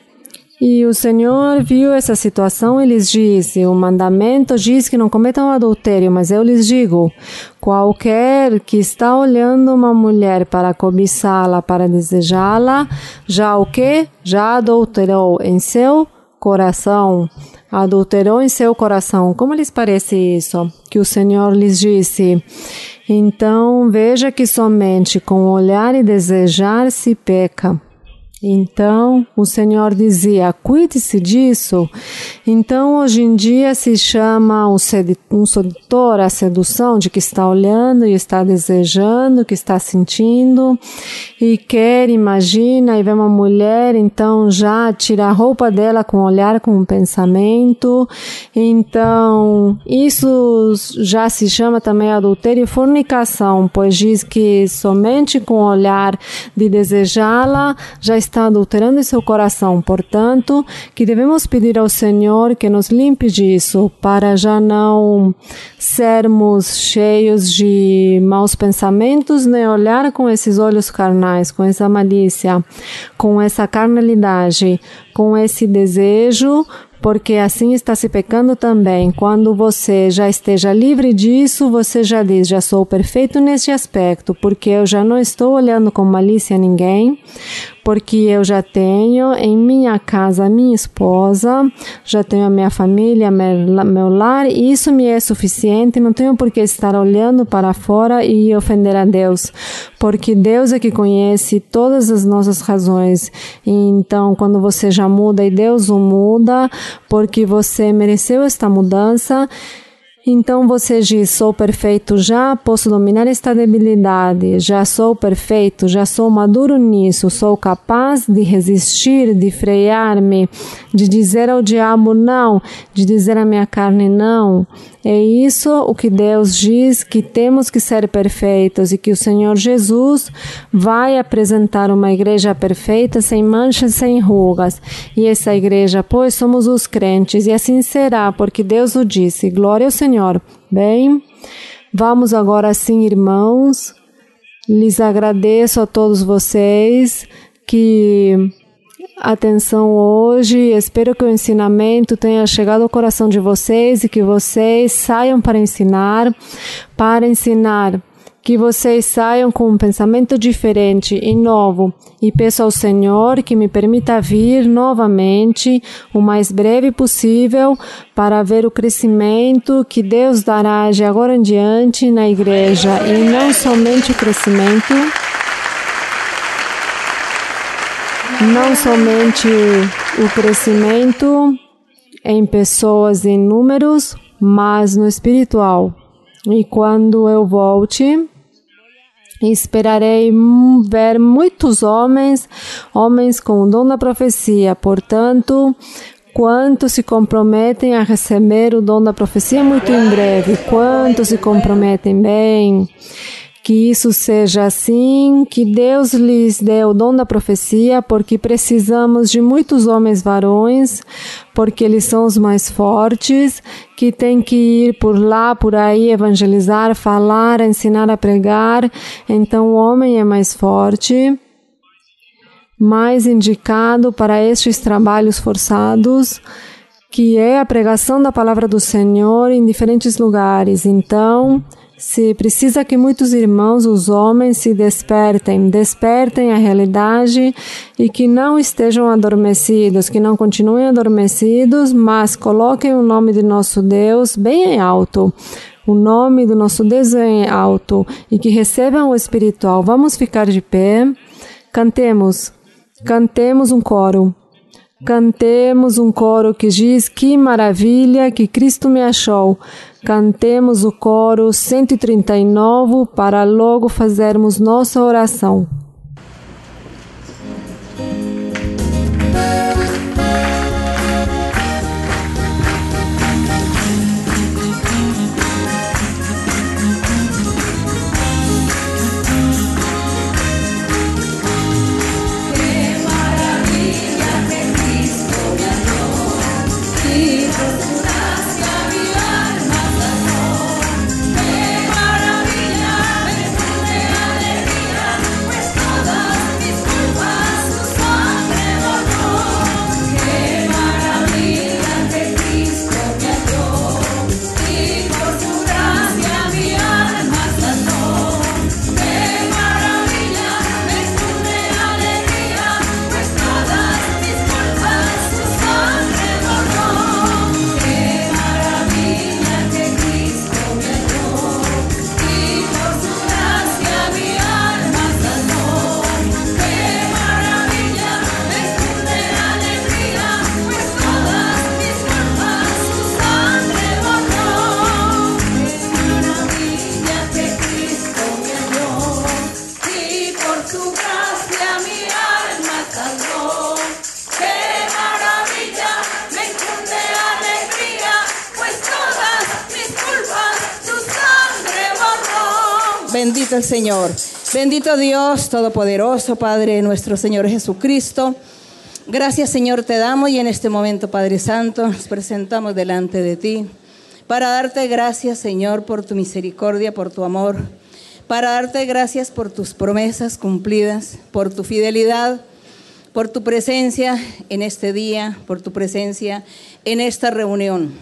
e o Senhor viu essa situação e lhes disse, o mandamento diz que não cometam adultério, mas eu lhes digo, qualquer que está olhando uma mulher para cobiçá-la, para desejá-la, já o quê? Já adulterou em seu coração. Adulterou em seu coração. Como lhes parece isso? Que o Senhor lhes disse, então veja que somente com olhar e desejar se peca. Então, o Senhor dizia, cuide-se disso. Então, hoje em dia se chama um sedutor, a sedução de que está olhando e está desejando, que está sentindo e quer, imagina e vê uma mulher, então já tira a roupa dela com o olhar, com o pensamento. Então, isso já se chama também adultério e fornicação, pois diz que somente com o olhar de desejá-la já está adulterando em seu coração. Portanto, que devemos pedir ao Senhor que nos limpe disso, para já não sermos cheios de maus pensamentos, nem olhar com esses olhos carnais, com essa malícia, com essa carnalidade, com esse desejo, porque assim está se pecando também. Quando você já esteja livre disso, você já diz, já sou perfeito neste aspecto, porque eu já não estou olhando com malícia a ninguém, porque eu já tenho em minha casa a minha esposa, já tenho a minha família, meu lar, e isso me é suficiente, não tenho por que estar olhando para fora e ofender a Deus, porque Deus é que conhece todas as nossas razões. Então, quando você já muda e Deus o muda, porque você mereceu esta mudança, então você diz, sou perfeito já, posso dominar esta debilidade, já sou perfeito, já sou maduro nisso, sou capaz de resistir, de frear-me, de dizer ao diabo não, de dizer à minha carne não. É isso o que Deus diz, que temos que ser perfeitos e que o Senhor Jesus vai apresentar uma igreja perfeita, sem manchas, sem rugas. E essa igreja, pois, somos os crentes, e assim será, porque Deus o disse. Glória ao Senhor. Bem, vamos agora sim, irmãos. Lhes agradeço a todos vocês que atenção hoje, espero que o ensinamento tenha chegado ao coração de vocês e que vocês saiam para ensinar, que vocês saiam com um pensamento diferente e novo. E peço ao Senhor que me permita vir novamente o mais breve possível para ver o crescimento que Deus dará de agora em diante na igreja, e não somente o crescimento, em pessoas e em números, mas no espiritual. E quando eu volte, esperarei ver muitos homens com o dom da profecia. Portanto, quantos se comprometem a receber o dom da profecia muito em breve? Quantos se comprometem bem? Que isso seja assim, que Deus lhes dê o dom da profecia, porque precisamos de muitos homens varões, porque eles são os mais fortes, que tem que ir por lá, por aí, evangelizar, falar, ensinar a pregar. Então o homem é mais forte, mais indicado para estes trabalhos forçados, que é a pregação da palavra do Senhor em diferentes lugares. Então, se precisa que muitos irmãos, os homens, se despertem a realidade e que não estejam adormecidos, que não continuem adormecidos, mas coloquem o nome de nosso Deus bem em alto. O nome do nosso Deus em alto, e que recebam o espiritual. Vamos ficar de pé. Cantemos um coro. Cantemos um coro que diz, que maravilha que Cristo me achou. Cantemos o coro 139 para logo fazermos nossa oração. Bendito el Señor. Bendito Dios Todopoderoso, Padre nuestro Señor Jesucristo. Gracias, Señor, te damos y en este momento, Padre Santo, nos presentamos delante de ti para darte gracias, Señor, por tu misericordia, por tu amor, para darte gracias por tus promesas cumplidas, por tu fidelidad, por tu presencia en este día, por tu presencia en esta reunión.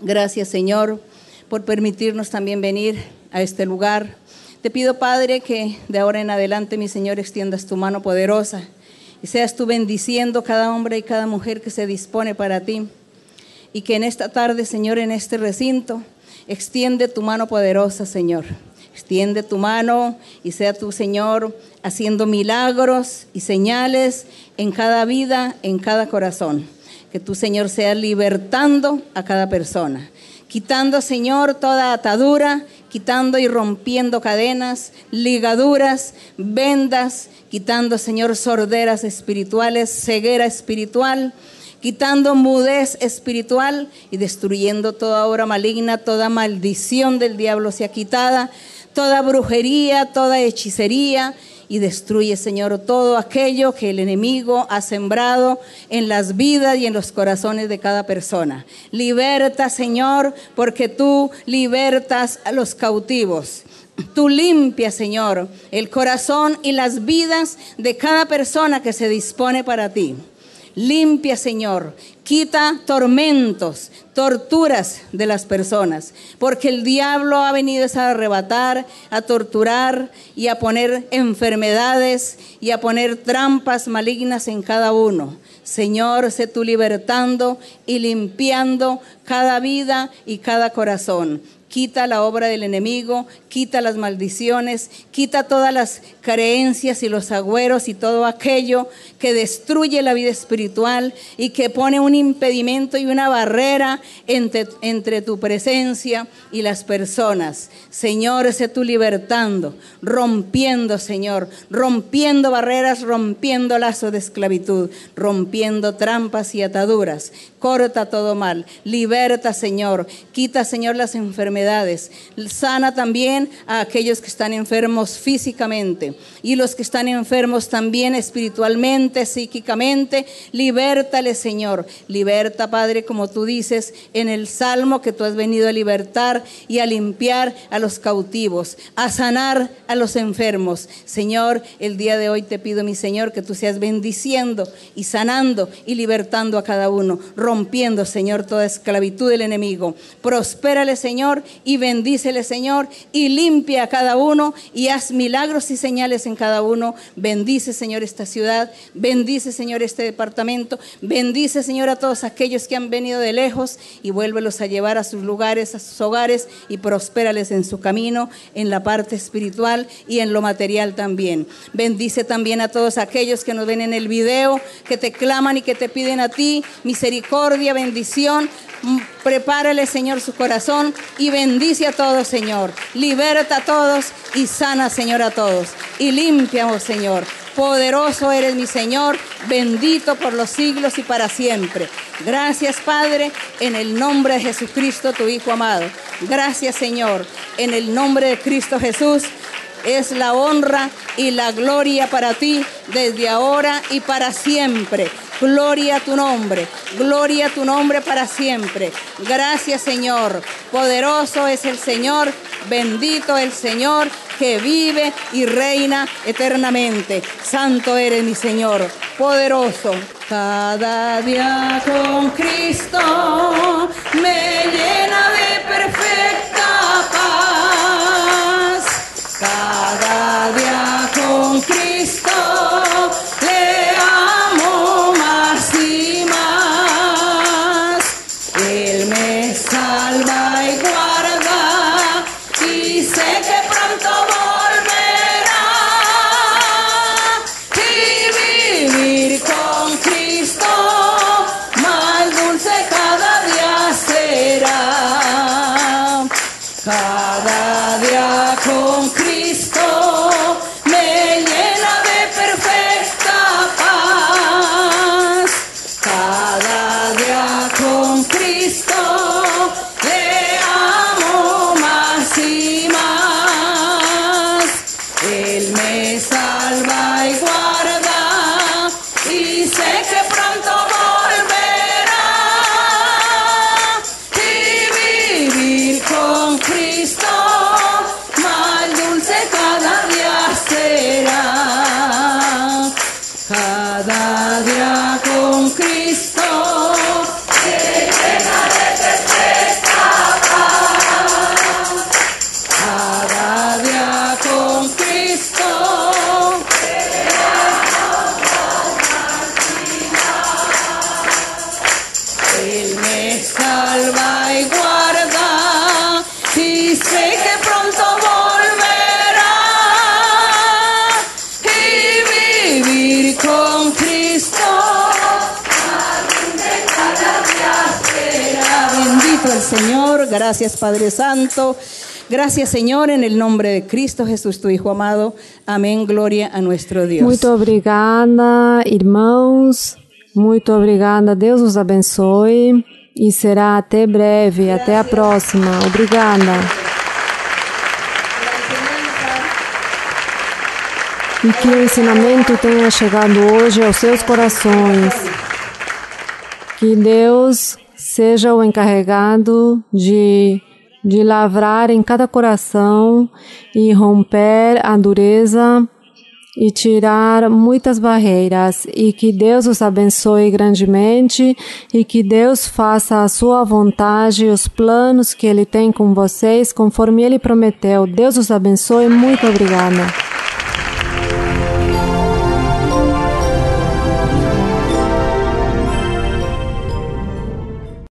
Gracias, Señor, por permitirnos también venir a este lugar. Te pido, Padre, que de ahora en adelante, mi Señor, extiendas tu mano poderosa y seas tú bendiciendo cada hombre y cada mujer que se dispone para ti. Y que en esta tarde, Señor, en este recinto, extiende tu mano poderosa, Señor. Extiende tu mano y sea tú, Señor, haciendo milagros y señales en cada vida, en cada corazón. Que tú, Señor, seas libertando a cada persona. Quitando, Señor, toda atadura, quitando y rompiendo cadenas, ligaduras, vendas, quitando, Señor, sorderas espirituales, ceguera espiritual, quitando mudez espiritual y destruyendo toda obra maligna, toda maldición del diablo sea quitada, toda brujería, toda hechicería, y destruye, Señor, todo aquello que el enemigo ha sembrado en las vidas y en los corazones de cada persona. Liberta, Señor, porque tú libertas a los cautivos. Tú limpias, Señor, el corazón y las vidas de cada persona que se dispone para ti. Limpia, Señor, quita tormentos, torturas de las personas, porque el diablo ha venido a arrebatar, a torturar y a poner enfermedades y a poner trampas malignas en cada uno. Señor, sé tú libertando y limpiando cada vida y cada corazón. Quita la obra del enemigo, quita las maldiciones, quita todas las creencias y los agüeros y todo aquello que destruye la vida espiritual y que pone un impedimento y una barrera entre tu presencia y las personas. Señor, sé tú libertando, rompiendo, Señor, rompiendo barreras, rompiendo lazos de esclavitud, rompiendo trampas y ataduras. Corta todo mal, liberta, Señor, quita, Señor, las enfermedades, sana también a aquellos que están enfermos físicamente y los que están enfermos también espiritualmente, psíquicamente. Libértale, Señor, liberta, Padre, como tú dices en el Salmo, que tú has venido a libertar y a limpiar a los cautivos, a sanar a los enfermos. Señor, el día de hoy te pido, mi Señor, que tú seas bendiciendo y sanando y libertando a cada uno, rompiendo, Señor, toda esclavitud del enemigo. Prospérale, Señor, y bendícele, Señor, y limpia a cada uno y haz milagros y señales en cada uno. Bendice, Señor, esta ciudad, bendice, Señor, este departamento, bendice, Señor, a todos aquellos que han venido de lejos y vuélvelos a llevar a sus lugares, a sus hogares, y prospérales en su camino, en la parte espiritual y en lo material también. Bendice también a todos aquellos que nos ven en el video, que te claman y que te piden a ti misericordia, bendición. Prepárale, Señor, su corazón y bendice a todos, Señor. Liberta a todos y sana, Señor, a todos. Y límpiamos, Señor. Poderoso eres, mi Señor, bendito por los siglos y para siempre. Gracias, Padre, en el nombre de Jesucristo, tu Hijo amado. Gracias, Señor, en el nombre de Cristo Jesús. Es la honra y la gloria para ti desde ahora y para siempre. Gloria a tu nombre para siempre. Gracias, Señor. Poderoso es el Señor, bendito el Señor que vive y reina eternamente. Santo eres, mi Señor, poderoso. Cada día con Cristo me llena de perfecta paz. Cada día con Cristo le amo más y más. Él me salva y guarda y sé que pronto volverá. Y vivir con Cristo más dulce cada día será. Cada día con Cristo me llena de perfecta paz. Cada día con Cristo le amo más y más. Señor. Gracias, Padre Santo. Gracias, Señor, en el nombre de Cristo Jesús, tu Hijo amado. Amém. Glória a nuestro Deus. Muito obrigada, irmãos. Muito obrigada. Deus os abençoe. E será até breve. Até a próxima. Obrigada. E que o ensinamento tenha chegado hoje aos seus corações. Que Deus seja o encarregado de lavrar em cada coração e romper a dureza e tirar muitas barreiras. E que Deus os abençoe grandemente e que Deus faça a sua vontade e os planos que Ele tem com vocês, conforme Ele prometeu. Deus os abençoe. Muito obrigada.